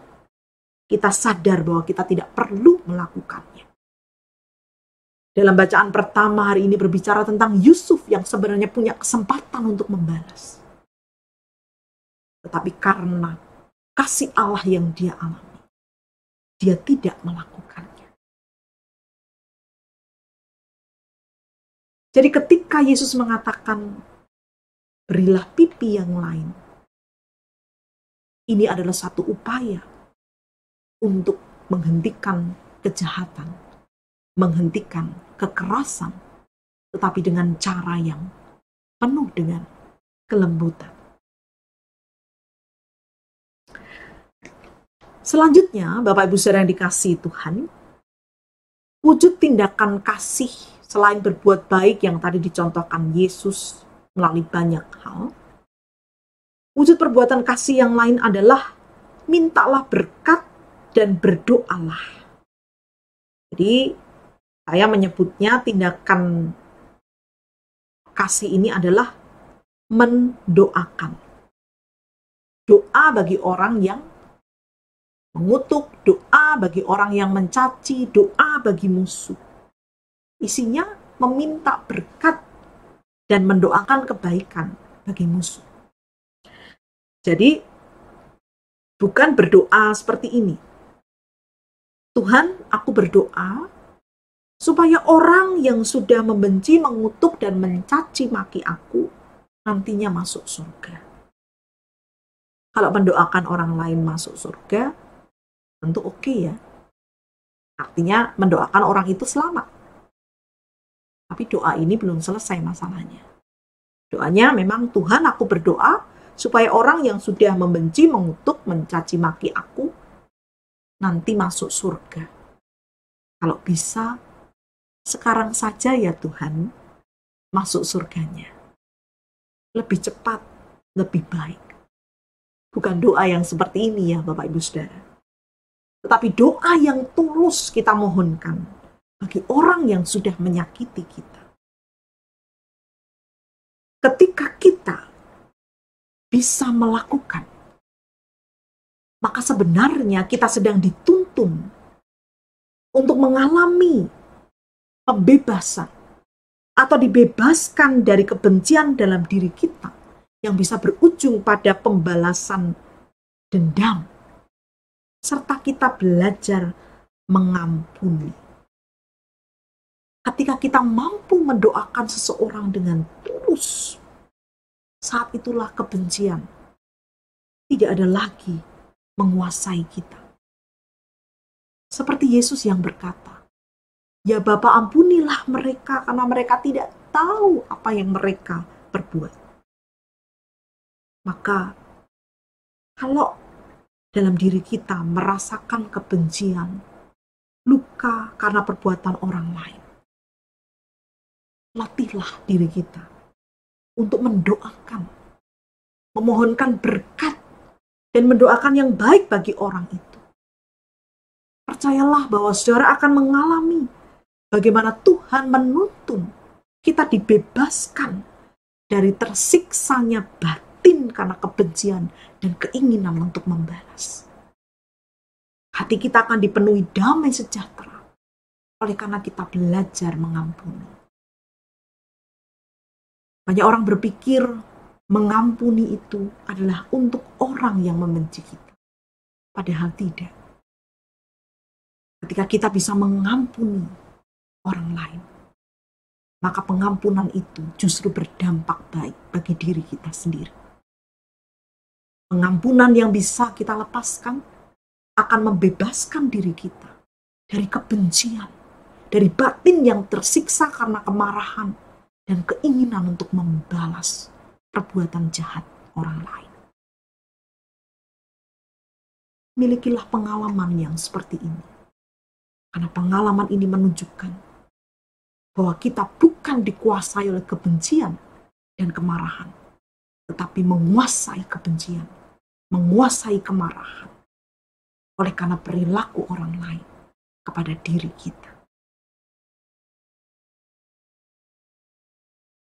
kita sadar bahwa kita tidak perlu melakukannya. Dalam bacaan pertama hari ini berbicara tentang Yusuf yang sebenarnya punya kesempatan untuk membalas. Tetapi karena kasih Allah yang dia alami, dia tidak melakukannya. Jadi ketika Yesus mengatakan, berilah pipi yang lain, ini adalah satu upaya untuk menghentikan kejahatan, menghentikan kekerasan, tetapi dengan cara yang penuh dengan kelembutan. Selanjutnya, Bapak Ibu Saudara yang dikasihi Tuhan, wujud tindakan kasih selain berbuat baik yang tadi dicontohkan Yesus melalui banyak hal, wujud perbuatan kasih yang lain adalah mintalah berkat dan berdoalah. Jadi, saya menyebutnya tindakan kasih ini adalah mendoakan. Doa bagi orang yang mengutuk, doa bagi orang yang mencaci, doa bagi musuh. Isinya meminta berkat dan mendoakan kebaikan bagi musuh. Jadi, bukan berdoa seperti ini. Tuhan, aku berdoa supaya orang yang sudah membenci, mengutuk, dan mencaci maki aku nantinya masuk surga. Kalau mendoakan orang lain masuk surga, tentu oke ya. Artinya mendoakan orang itu selamat. Tapi doa ini belum selesai masalahnya. Doanya memang, Tuhan, aku berdoa supaya orang yang sudah membenci, mengutuk, mencaci maki aku nanti masuk surga. Kalau bisa, sekarang saja ya Tuhan, masuk surganya. Lebih cepat, lebih baik. Bukan doa yang seperti ini ya Bapak Ibu Saudara. Tetapi doa yang tulus kita mohonkan bagi orang yang sudah menyakiti kita. Ketika kita bisa melakukan, maka sebenarnya kita sedang dituntun untuk mengalami pembebasan atau dibebaskan dari kebencian dalam diri kita yang bisa berujung pada pembalasan dendam, serta kita belajar mengampuni. Ketika kita mampu mendoakan seseorang dengan tulus, saat itulah kebencian tidak ada lagi menguasai kita. Seperti Yesus yang berkata, ya Bapa, ampunilah mereka karena mereka tidak tahu apa yang mereka perbuat. Maka kalau dalam diri kita merasakan kebencian, luka karena perbuatan orang lain, latihlah diri kita untuk mendoakan, memohonkan berkat, dan mendoakan yang baik bagi orang itu. Percayalah bahwa saudara akan mengalami bagaimana Tuhan menuntun kita dibebaskan dari tersiksanya batin karena kebencian dan keinginan untuk membalas. Hati kita akan dipenuhi damai sejahtera oleh karena kita belajar mengampuni. Banyak orang berpikir mengampuni itu adalah untuk orang yang membenci kita. Padahal tidak. Ketika kita bisa mengampuni orang lain, maka pengampunan itu justru berdampak baik bagi diri kita sendiri. Pengampunan yang bisa kita lepaskan akan membebaskan diri kita dari kebencian, dari batin yang tersiksa karena kemarahan dan keinginan untuk membalas perbuatan jahat orang lain. Milikilah pengalaman yang seperti ini. Karena pengalaman ini menunjukkan bahwa kita bukan dikuasai oleh kebencian dan kemarahan, tetapi menguasai kebencian, menguasai kemarahan oleh karena perilaku orang lain kepada diri kita.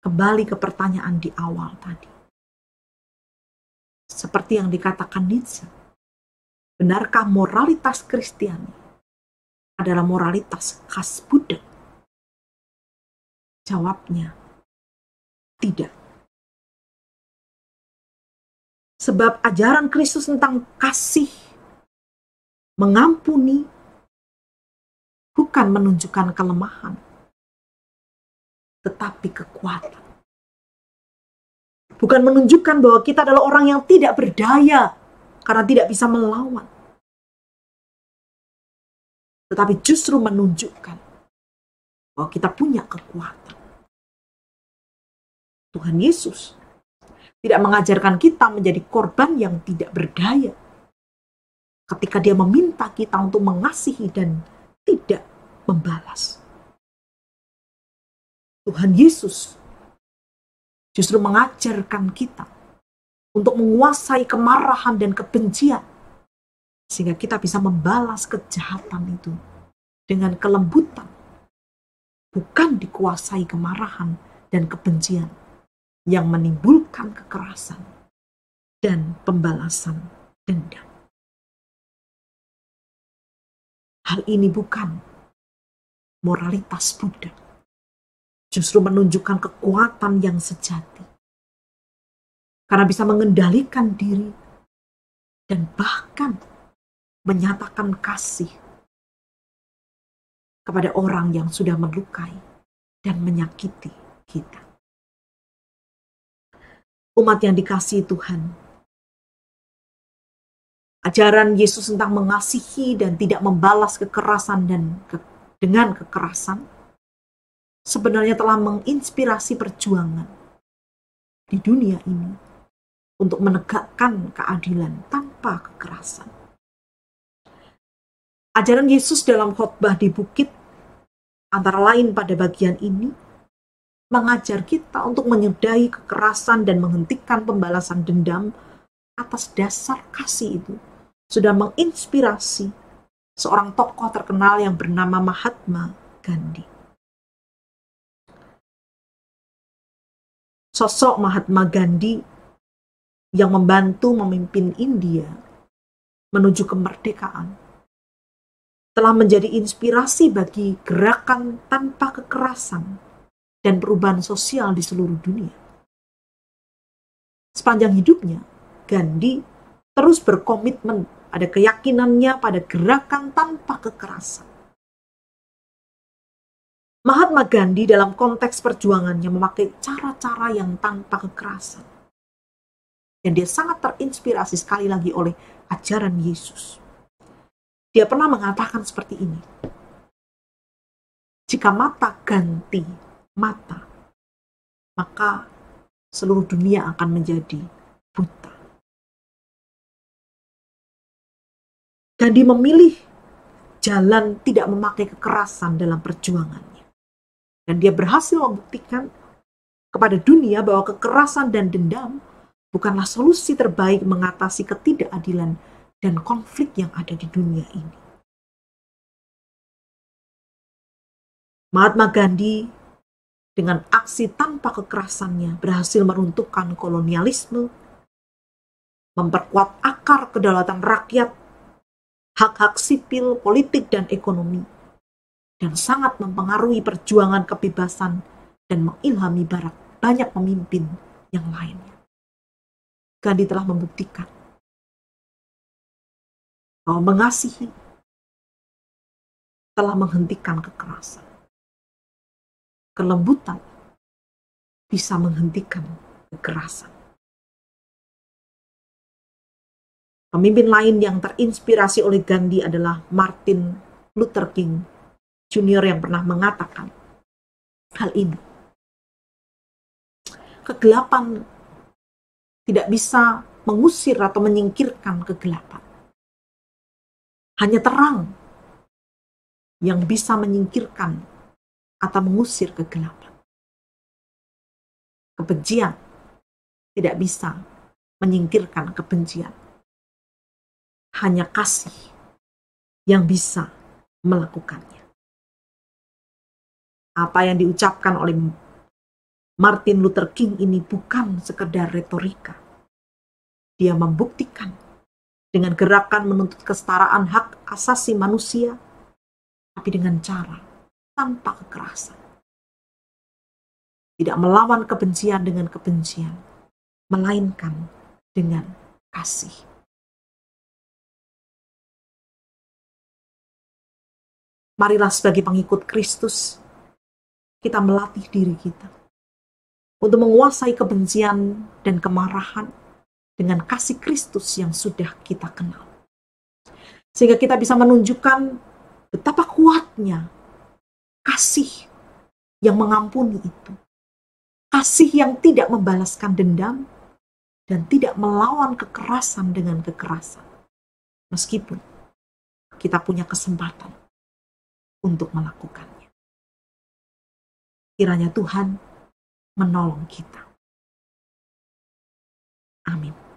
Kembali ke pertanyaan di awal tadi. Seperti yang dikatakan Nietzsche, benarkah moralitas Kristiani adalah moralitas khas Buddha? Jawabnya, tidak. Sebab ajaran Kristus tentang kasih, mengampuni, bukan menunjukkan kelemahan, tetapi kekuatan. Bukan menunjukkan bahwa kita adalah orang yang tidak berdaya karena tidak bisa melawan. Tetapi justru menunjukkan bahwa kita punya kekuatan. Tuhan Yesus tidak mengajarkan kita menjadi korban yang tidak berdaya ketika dia meminta kita untuk mengasihi dan tidak membalas. Tuhan Yesus justru mengajarkan kita untuk menguasai kemarahan dan kebencian, sehingga kita bisa membalas kejahatan itu dengan kelembutan, bukan dikuasai kemarahan dan kebencian yang menimbulkan kekerasan dan pembalasan dendam. Hal ini bukan moralitas Buddha. Justru menunjukkan kekuatan yang sejati. Karena bisa mengendalikan diri dan bahkan menyatakan kasih kepada orang yang sudah melukai dan menyakiti kita. Umat yang dikasihi Tuhan, ajaran Yesus tentang mengasihi dan tidak membalas kekerasan dengan kekerasan sebenarnya telah menginspirasi perjuangan di dunia ini untuk menegakkan keadilan tanpa kekerasan. Ajaran Yesus dalam khotbah di bukit, antara lain pada bagian ini, mengajar kita untuk menyudahi kekerasan dan menghentikan pembalasan dendam atas dasar kasih itu. Sudah menginspirasi seorang tokoh terkenal yang bernama Mahatma Gandhi. Sosok Mahatma Gandhi yang membantu memimpin India menuju kemerdekaan telah menjadi inspirasi bagi gerakan tanpa kekerasan dan perubahan sosial di seluruh dunia. Sepanjang hidupnya, Gandhi terus berkomitmen pada keyakinannya pada gerakan tanpa kekerasan. Mahatma Gandhi dalam konteks perjuangannya memakai cara-cara yang tanpa kekerasan. Dan dia sangat terinspirasi sekali lagi oleh ajaran Yesus. Dia pernah mengatakan seperti ini. Jika mata ganti mata, maka seluruh dunia akan menjadi buta. Gandhi memilih jalan tidak memakai kekerasan dalam perjuangannya. Dan dia berhasil membuktikan kepada dunia bahwa kekerasan dan dendam bukanlah solusi terbaik mengatasi ketidakadilan dan konflik yang ada di dunia ini. Mahatma Gandhi dengan aksi tanpa kekerasannya berhasil meruntuhkan kolonialisme, memperkuat akar kedaulatan rakyat, hak-hak sipil, politik, dan ekonomi, dan sangat mempengaruhi perjuangan kebebasan dan mengilhami banyak pemimpin yang lainnya. Gandhi telah membuktikan bahwa mengasihi telah menghentikan kekerasan. Kelembutan bisa menghentikan kekerasan. Pemimpin lain yang terinspirasi oleh Gandhi adalah Martin Luther King Junior yang pernah mengatakan hal ini. Kegelapan tidak bisa mengusir atau menyingkirkan kegelapan. Hanya terang yang bisa menyingkirkan atau mengusir kegelapan. Kebencian tidak bisa menyingkirkan kebencian. Hanya kasih yang bisa melakukannya. Apa yang diucapkan oleh Martin Luther King ini bukan sekedar retorika. Dia membuktikan dengan gerakan menuntut kesetaraan hak asasi manusia, tapi dengan cara tanpa kekerasan. Tidak melawan kebencian dengan kebencian, melainkan dengan kasih. Marilah sebagai pengikut Kristus, kita melatih diri kita untuk menguasai kebencian dan kemarahan dengan kasih Kristus yang sudah kita kenal. Sehingga kita bisa menunjukkan betapa kuatnya kasih yang mengampuni itu. Kasih yang tidak membalaskan dendam dan tidak melawan kekerasan dengan kekerasan. Meskipun kita punya kesempatan untuk melakukannya. Kiranya Tuhan menolong kita. Amin.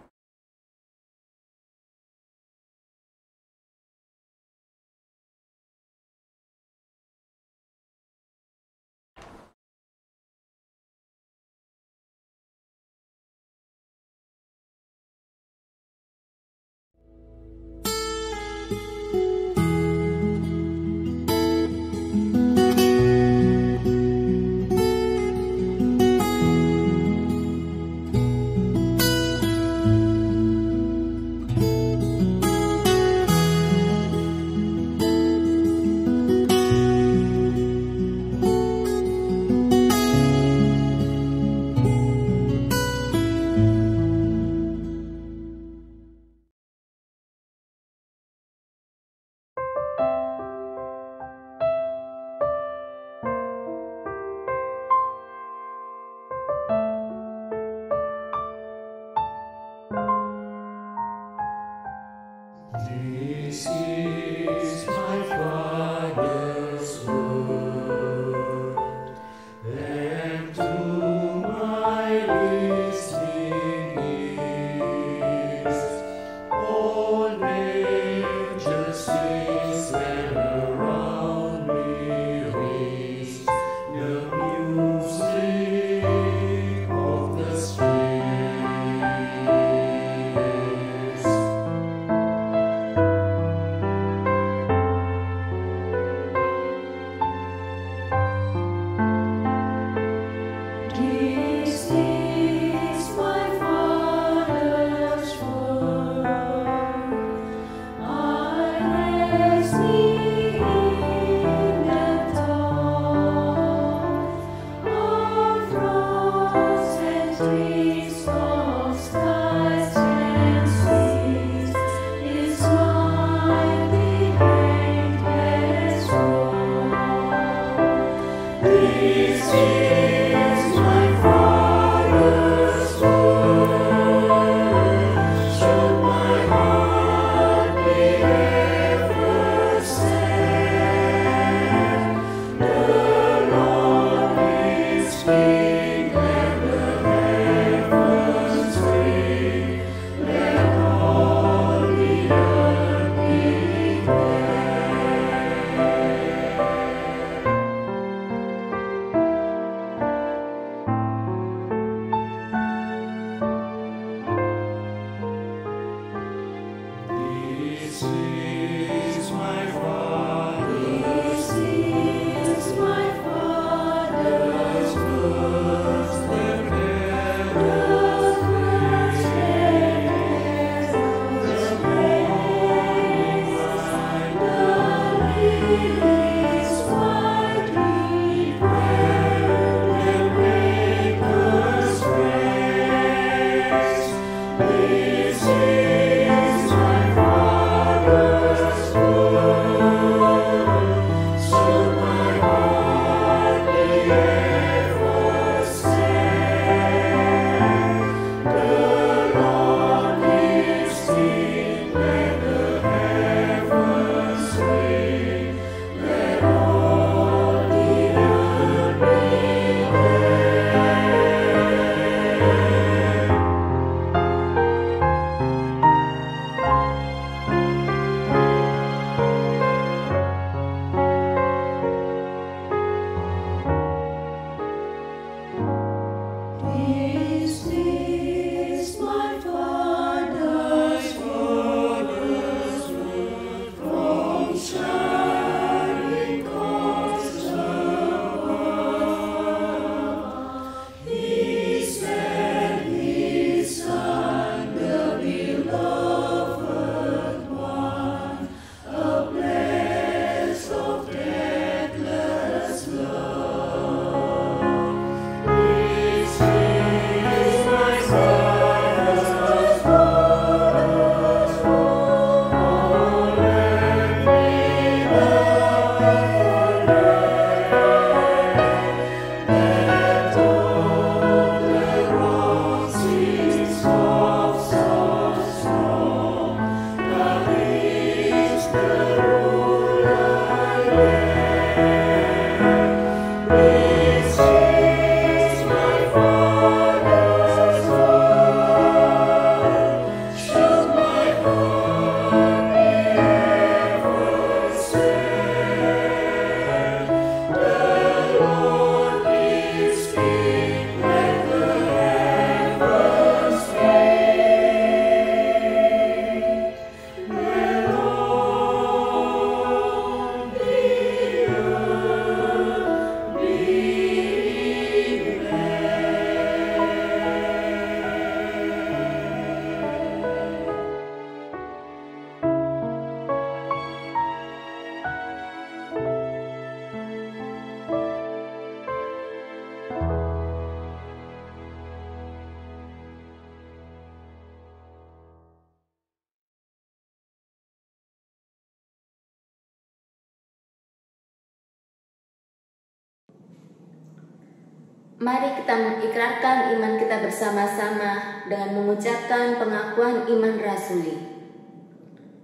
Mari kita mengikrarkan iman kita bersama-sama dengan mengucapkan pengakuan iman rasuli.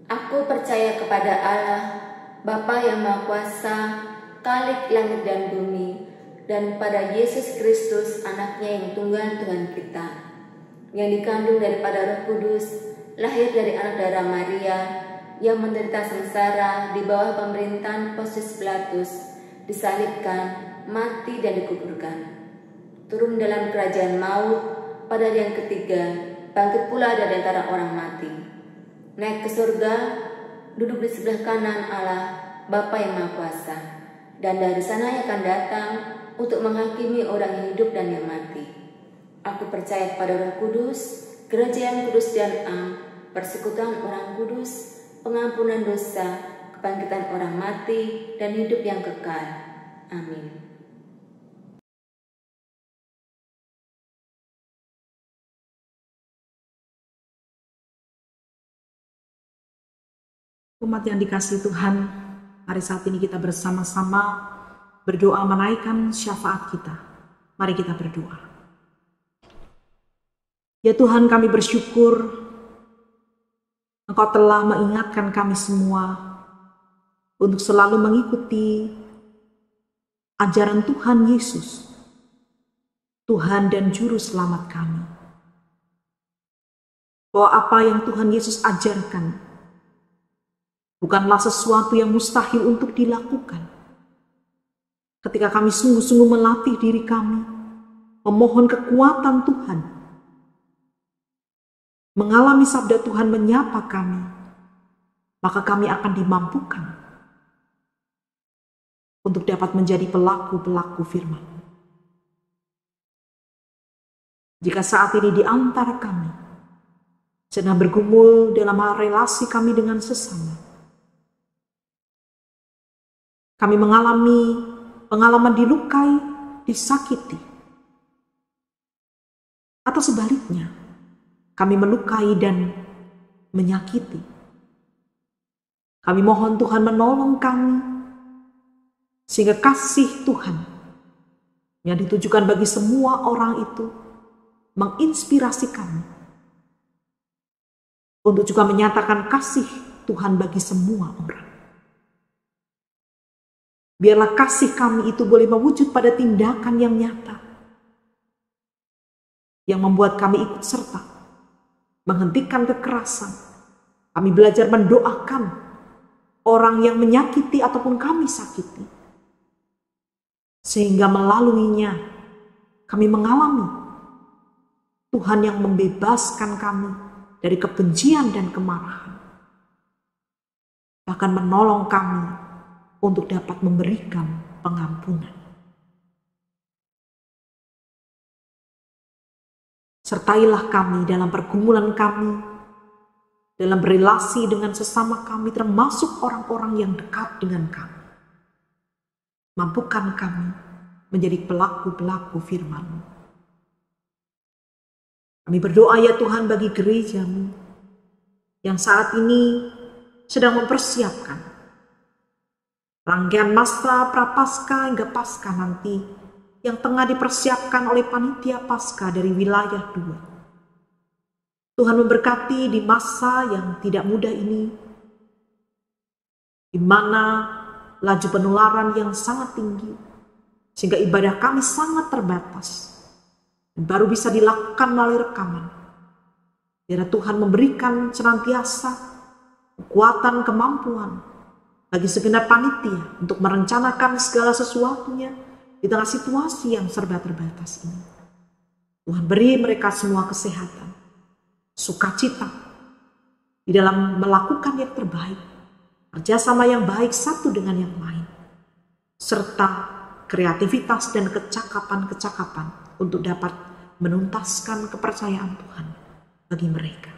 Aku percaya kepada Allah, Bapa yang Maha Kuasa, Khalik langit dan bumi, dan pada Yesus Kristus, Anaknya yang tunggal Tuhan kita, yang dikandung daripada Roh Kudus, lahir dari anak darah Maria, yang menderita sengsara di bawah pemerintahan Pontius Pilatus, disalibkan, mati dan dikuburkan, turun dalam kerajaan maut, pada hari yang ketiga, bangkit pula dari antara orang mati, naik ke surga, duduk di sebelah kanan Allah, Bapa yang Maha Kuasa, dan dari sana akan datang untuk menghakimi orang yang hidup dan yang mati. Aku percaya kepada Roh Kudus, gereja yang kudus dan am, persekutuan orang kudus, pengampunan dosa, kebangkitan orang mati, dan hidup yang kekal. Amin. Umat yang dikasihi Tuhan, mari saat ini kita bersama-sama berdoa menaikkan syafaat kita. Mari kita berdoa. Ya Tuhan, kami bersyukur Engkau telah mengingatkan kami semua untuk selalu mengikuti ajaran Tuhan Yesus, Tuhan dan Juru Selamat kami. Bahwa apa yang Tuhan Yesus ajarkan bukanlah sesuatu yang mustahil untuk dilakukan. Ketika kami sungguh-sungguh melatih diri kami, memohon kekuatan Tuhan, mengalami sabda Tuhan menyapa kami, maka kami akan dimampukan untuk dapat menjadi pelaku-pelaku firman. Jika saat ini di antara kami sedang bergumul dalam relasi kami dengan sesama, kami mengalami pengalaman dilukai, disakiti, atau sebaliknya, kami melukai dan menyakiti. Kami mohon Tuhan menolong kami, sehingga kasih Tuhan yang ditujukan bagi semua orang itu menginspirasi kami untuk juga menyatakan kasih Tuhan bagi semua orang. Biarlah kasih kami itu boleh mewujud pada tindakan yang nyata, yang membuat kami ikut serta, menghentikan kekerasan. Kami belajar mendoakan orang yang menyakiti ataupun kami sakiti, sehingga melaluinya kami mengalami Tuhan yang membebaskan kami dari kebencian dan kemarahan, bahkan menolong kami untuk dapat memberikan pengampunan. Sertailah kami dalam pergumulan kami, dalam berelasi dengan sesama kami, termasuk orang-orang yang dekat dengan kami. Mampukan kami menjadi pelaku-pelaku firman-Mu. Kami berdoa ya Tuhan bagi gereja-Mu yang saat ini sedang mempersiapkan rangkaian masa prapaskah hingga Paskah nanti yang tengah dipersiapkan oleh panitia Paskah dari wilayah 2. Tuhan memberkati di masa yang tidak mudah ini, di mana laju penularan yang sangat tinggi, sehingga ibadah kami sangat terbatas, dan baru bisa dilakukan melalui rekaman. Biar Tuhan memberikan senantiasa kekuatan, kemampuan bagi segenap panitia untuk merencanakan segala sesuatunya di tengah situasi yang serba terbatas ini. Tuhan beri mereka semua kesehatan, sukacita di dalam melakukan yang terbaik, kerjasama yang baik satu dengan yang lain, serta kreativitas dan kecakapan-kecakapan untuk dapat menuntaskan kepercayaan Tuhan bagi mereka.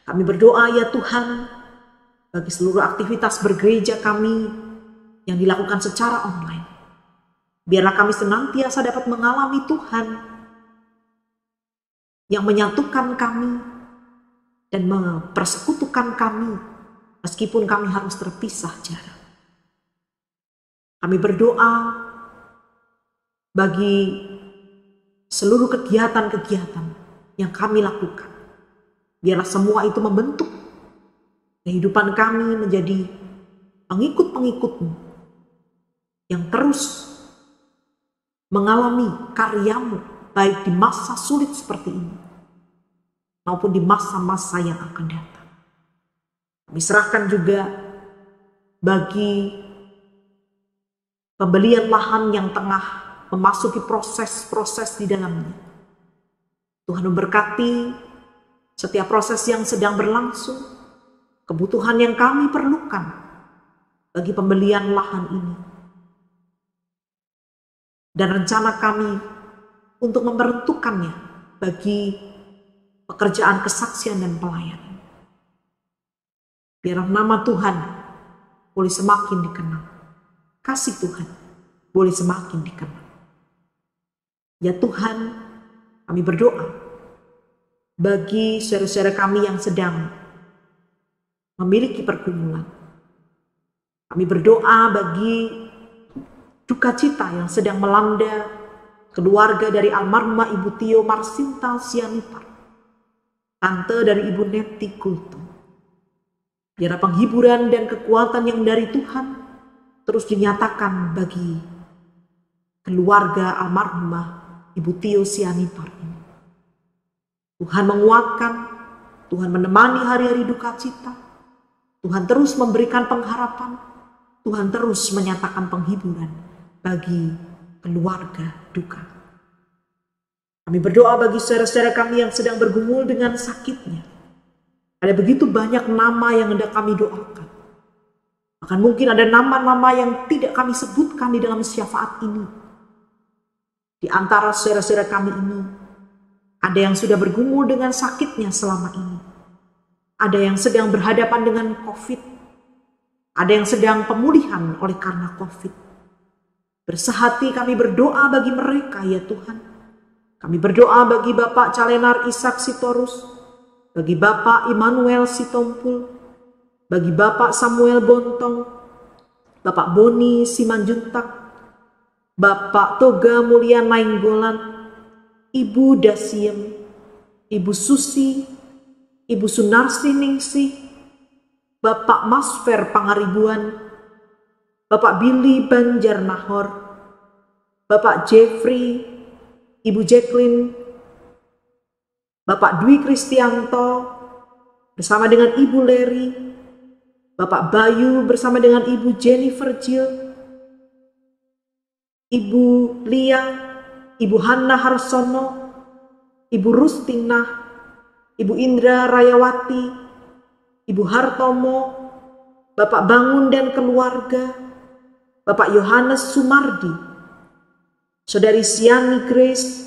Kami berdoa ya Tuhan, bagi seluruh aktivitas bergereja kami yang dilakukan secara online. Biarlah kami senantiasa dapat mengalami Tuhan yang menyatukan kami dan mempersekutukan kami meskipun kami harus terpisah jarak. Kami berdoa bagi seluruh kegiatan-kegiatan yang kami lakukan. Biarlah semua itu membentuk kehidupan kami menjadi pengikut-pengikut-Mu yang terus mengalami karya-Mu, baik di masa sulit seperti ini maupun di masa-masa yang akan datang. Kami serahkan juga bagi pembelian lahan yang tengah memasuki proses-proses di dalamnya. Tuhan memberkati setiap proses yang sedang berlangsung, kebutuhan yang kami perlukan bagi pembelian lahan ini, dan rencana kami untuk memperuntukkannya bagi pekerjaan kesaksian dan pelayanan. Biar nama Tuhan boleh semakin dikenal, kasih Tuhan boleh semakin dikenal. Ya Tuhan, kami berdoa bagi saudara-saudara kami yang sedang memiliki pergumulan. Kami berdoa bagi duka cita yang sedang melanda keluarga dari almarhumah Ibu Tio Marsinta Sianipar, tante dari Ibu Neti Kultum. Biar penghiburan dan kekuatan yang dari Tuhan terus dinyatakan bagi keluarga almarhumah Ibu Tio Sianipar ini. Tuhan menguatkan, Tuhan menemani hari-hari duka cita, Tuhan terus memberikan pengharapan, Tuhan terus menyatakan penghiburan bagi keluarga duka. Kami berdoa bagi saudara-saudara kami yang sedang bergumul dengan sakitnya. Ada begitu banyak nama yang hendak kami doakan. Bahkan mungkin ada nama-nama yang tidak kami sebutkan di dalam syafaat ini. Di antara saudara-saudara kami ini, ada yang sudah bergumul dengan sakitnya selama ini. Ada yang sedang berhadapan dengan COVID. Ada yang sedang pemulihan oleh karena COVID. Bersehati kami berdoa bagi mereka ya Tuhan. Kami berdoa bagi Bapak Calenar Ishak Sitorus, bagi Bapak Immanuel Sitompul, bagi Bapak Samuel Bontong, Bapak Boni Simanjuntak, Bapak Toga Mulia Nainggolan, Ibu Dasiem, Ibu Susi, Ibu Sunarsi Ningsih, Bapak Masfer Pangaribuan, Bapak Billy Banjarnahor, Bapak Jeffrey, Ibu Jacqueline, Bapak Dwi Kristianto bersama dengan Ibu Leri, Bapak Bayu bersama dengan Ibu Jennifer Jill, Ibu Lia, Ibu Hanna Harsono, Ibu Rustinah, Ibu Indra Rayawati, Ibu Hartomo, Bapak Bangun dan keluarga, Bapak Yohanes Sumardi, Saudari Siani Grace,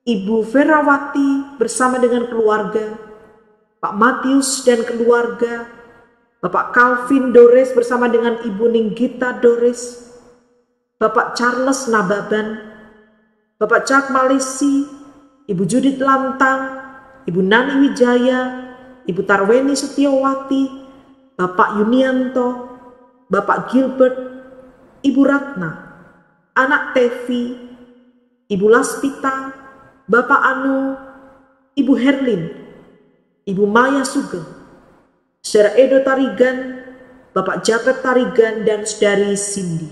Ibu Ferawati bersama dengan keluarga, Pak Matius dan keluarga, Bapak Calvin Dores bersama dengan Ibu Ninggita Dores, Bapak Charles Nababan, Bapak Cak Malesi, Ibu Judith Lantang, Ibu Nani Wijaya, Ibu Tarweni Setiawati, Bapak Yunianto, Bapak Gilbert, Ibu Ratna, Anak Tevi, Ibu Laspita, Bapak Anu, Ibu Herlin, Ibu Maya Sugeng, Saudara Edo Tarigan, Bapak Japet Tarigan, dan Saudari Cindy.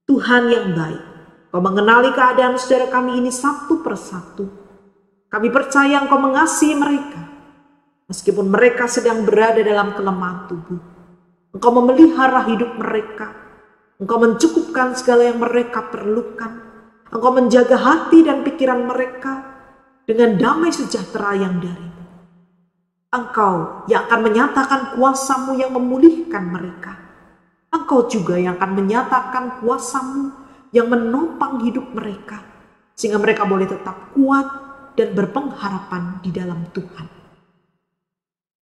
Tuhan yang baik, Kau mengenali keadaan saudara kami ini satu persatu. Kami percaya Engkau mengasihi mereka, meskipun mereka sedang berada dalam kelemahan tubuh. Engkau memelihara hidup mereka, Engkau mencukupkan segala yang mereka perlukan. Engkau menjaga hati dan pikiran mereka dengan damai sejahtera yang dari-Mu. Engkau yang akan menyatakan kuasa-Mu yang memulihkan mereka. Engkau juga yang akan menyatakan kuasa-Mu yang menopang hidup mereka, sehingga mereka boleh tetap kuat dan berpengharapan di dalam Tuhan.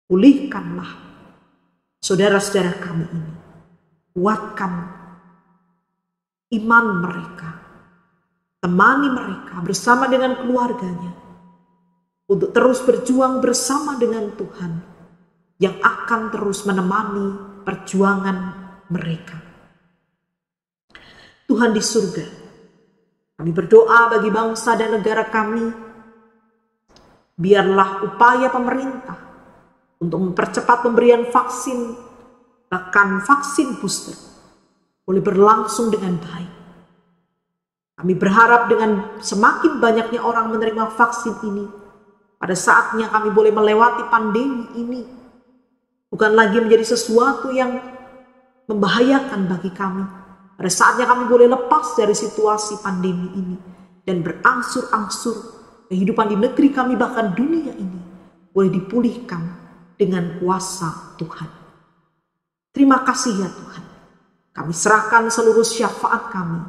Pulihkanlah saudara-saudara kami ini. Kuatkan iman mereka. Temani mereka bersama dengan keluarganya untuk terus berjuang bersama dengan Tuhan yang akan terus menemani perjuangan mereka. Tuhan di surga, Kami berdoa bagi bangsa dan negara kami. Biarlah upaya pemerintah untuk mempercepat pemberian vaksin, bahkan vaksin booster, boleh berlangsung dengan baik. Kami berharap dengan semakin banyaknya orang menerima vaksin ini, pada saatnya kami boleh melewati pandemi ini. Bukan lagi menjadi sesuatu yang membahayakan bagi kami. Pada saatnya kami boleh lepas dari situasi pandemi ini dan berangsur-angsur kehidupan di negeri kami, bahkan dunia ini, boleh dipulihkan dengan kuasa Tuhan. Terima kasih ya Tuhan. Kami serahkan seluruh syafaat kami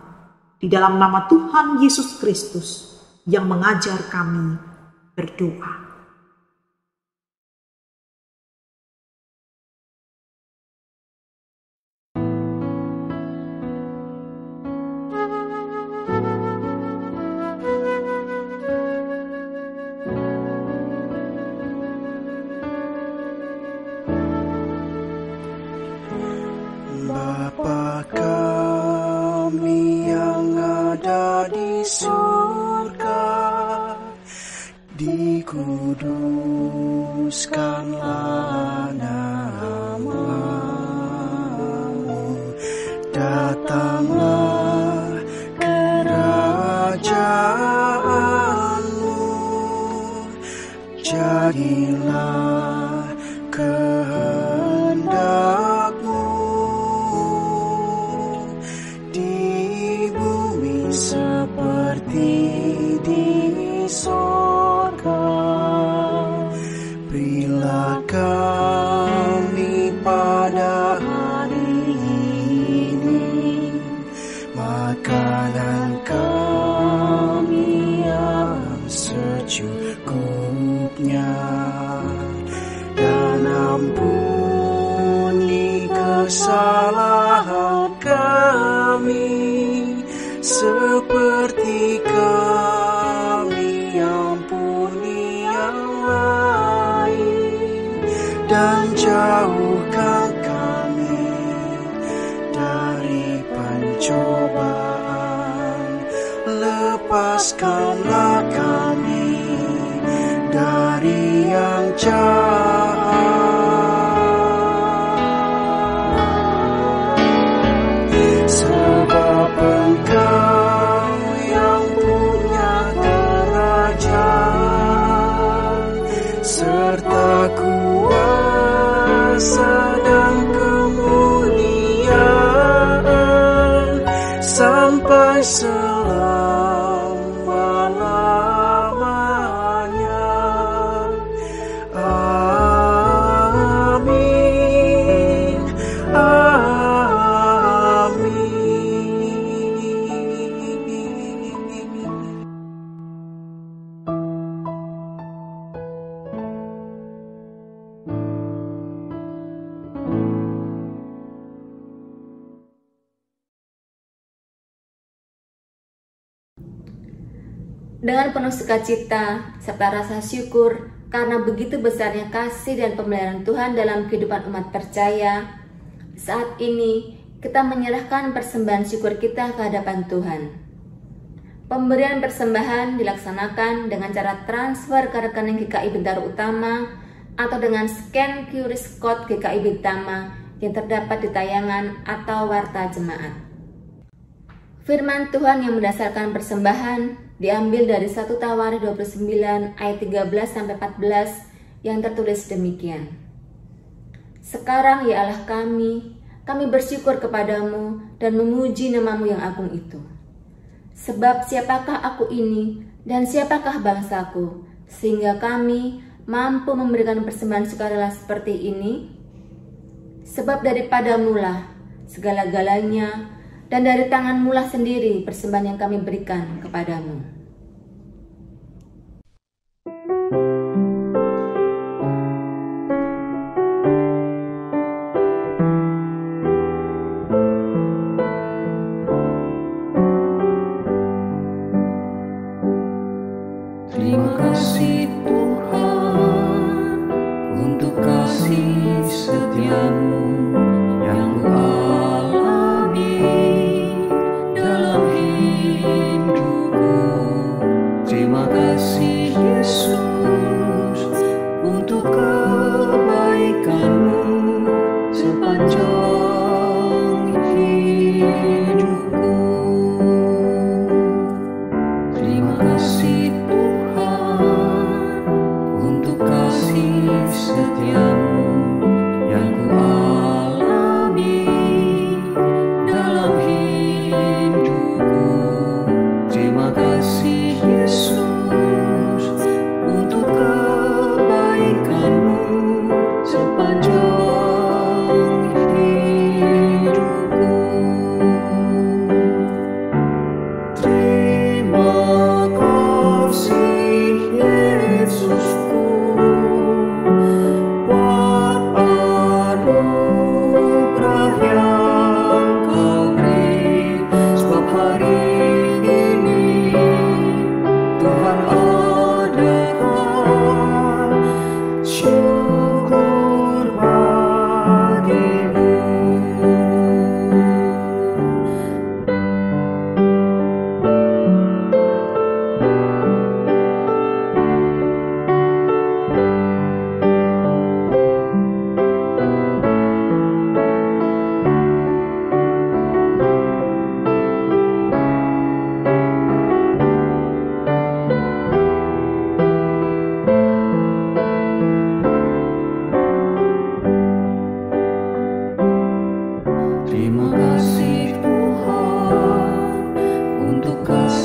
di dalam nama Tuhan Yesus Kristus yang mengajar kami berdoa. Bapa kami yang ada di surga, dikuduskanlah nama-Mu, datanglah kerajaan-Mu, jadilah kehendak-Mu di bumi seperti di sorga. Berilah kami pada hari ini makanan kami yang secukupnya, dan ampuni kesalahan kami seperti kami ampuni yang lain, dan jauhkan kami dari pencobaan, lepaskanlah kami dari yang jahat. Sebab Engkau yang punya kerajaan serta kuasa dan kemuliaan sampai selama-lamanya. Amin. Dengan penuh sukacita serta rasa syukur karena begitu besarnya kasih dan pemeliharaan Tuhan dalam kehidupan umat percaya, saat ini kita menyerahkan persembahan syukur kita ke hadapan Tuhan. Pemberian persembahan dilaksanakan dengan cara transfer ke rekening GKI Bintaro Utama atau dengan scan QR Code GKI Bintama yang terdapat di tayangan atau warta jemaat. Firman Tuhan yang mendasarkan persembahan diambil dari 1 Tawarikh 29 ayat 13-14 yang tertulis demikian. Sekarang ya Allah kami bersyukur kepadamu dan memuji nama-Mu yang agung itu. Sebab siapakah aku ini dan siapakah bangsaku, sehingga kami mampu memberikan persembahan sukarela seperti ini? Sebab daripadamu lah segala-galanya, dan dari tangan-Mu lah sendiri persembahan yang kami berikan kepadamu. Terima kasih Tuhan untuk kasih setia-Mu yang ku alami dalam hidup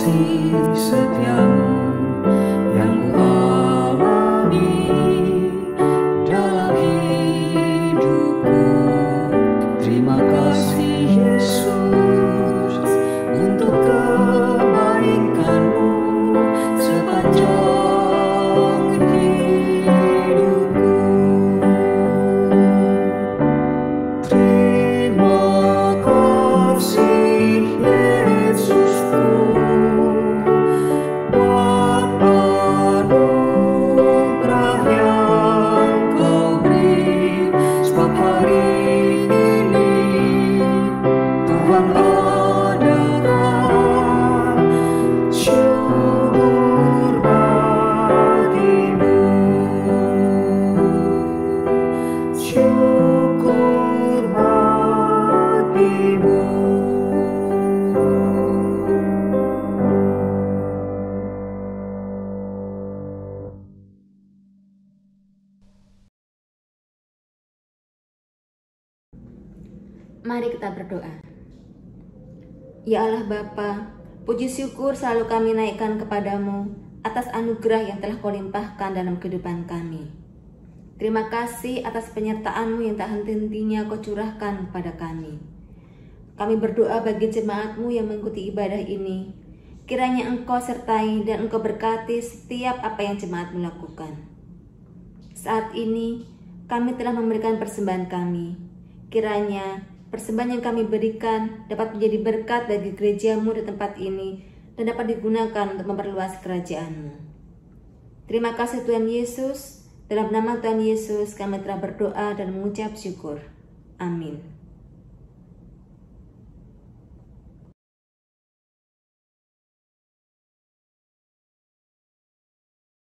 kasih setiamu yang kualami dalam hidupku. Terima kasih Yesus untuk kebaikanmu sepanjang hidupku. Terima kasih Yesusku buat anugerah yang Kau beri, sebab hari ini Tuhan adakan syukur bagimu, syukur bagimu. Mari kita berdoa. Ya Allah Bapa, puji syukur selalu kami naikkan kepadamu atas anugerah yang telah Kau limpahkan dalam kehidupan kami. Terima kasih atas penyertaan-Mu yang tak henti-hentinya Kau curahkan kepada kami. Kami berdoa bagi jemaat-Mu yang mengikuti ibadah ini. Kiranya Engkau sertai dan Engkau berkati setiap apa yang jemaat-Mu lakukan. Saat ini kami telah memberikan persembahan kami. Kiranya persembahan yang kami berikan dapat menjadi berkat bagi gereja-Mu di tempat ini dan dapat digunakan untuk memperluas kerajaan-Mu. Terima kasih Tuhan Yesus. Dalam nama Tuhan Yesus kami telah berdoa dan mengucap syukur. Amin.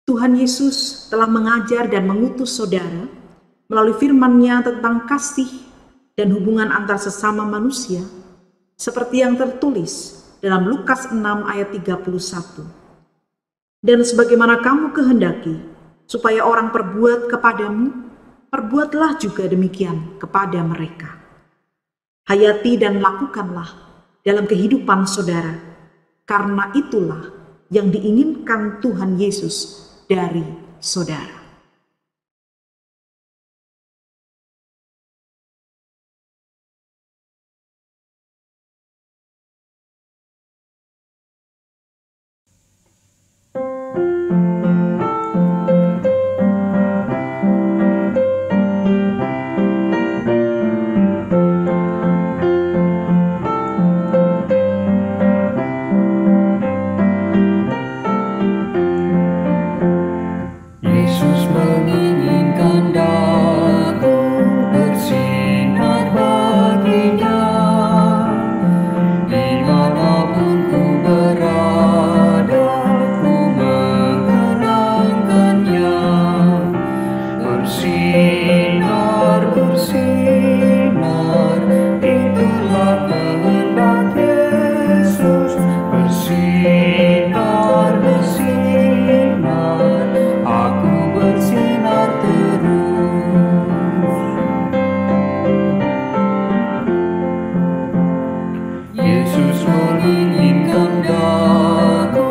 Tuhan Yesus telah mengajar dan mengutus saudara melalui firman-Nya tentang kasih dan hubungan antar sesama manusia, seperti yang tertulis dalam Lukas 6 ayat 31. Dan sebagaimana kamu kehendaki, supaya orang perbuat kepadamu, perbuatlah juga demikian kepada mereka. Hayati dan lakukanlah dalam kehidupan saudara, karena itulah yang diinginkan Tuhan Yesus dari saudara. Yesus menginginkan daku bersinar baginya, dimanapun ku berada, ku mengenangkannya. Bersinar, bersinar, itulah kehendak Yesus. Bersinar, bersinar, aku bersinar terus. Yesus menginginkan daku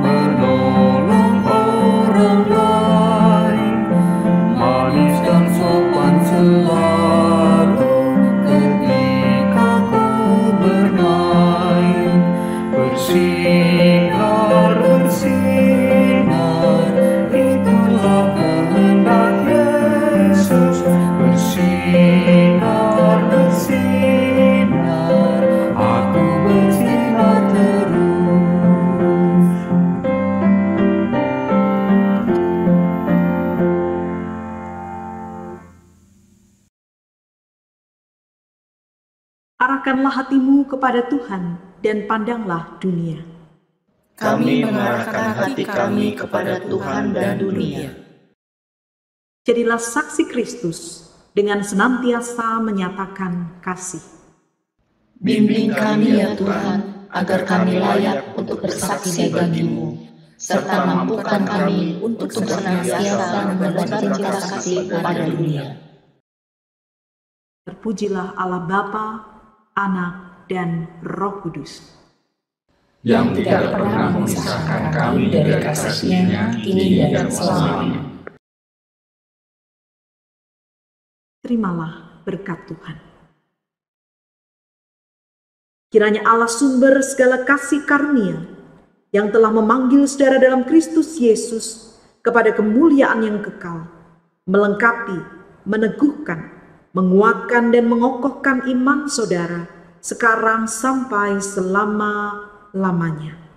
menolong orang lain, manis dan sopan selalu ketika ku bermain. Bersinar, bersinar, itulah kehendak Yesus. Bersinar, bersinar, aku bersinar terus. Arahkanlah hatimu kepada Tuhan dan pandanglah dunia. Kami mengarahkan hati kami kepada Tuhan dan dunia. Jadilah saksi Kristus dengan senantiasa menyatakan kasih. Bimbing kami ya Tuhan, agar kami layak untuk bersaksi bagimu, serta mampukan kami untuk senantiasa menebar cinta kasih kepada dunia. Terpujilah Allah Bapa, Anak, dan Roh Kudus. yang tidak pernah memisahkan kami dari kasih-Nya kini dan selamanya. Terimalah berkat Tuhan. Kiranya Allah sumber segala kasih karunia yang telah memanggil saudara dalam Kristus Yesus kepada kemuliaan yang kekal, melengkapi, meneguhkan, menguatkan dan mengokohkan iman saudara sekarang sampai selama-lamanya.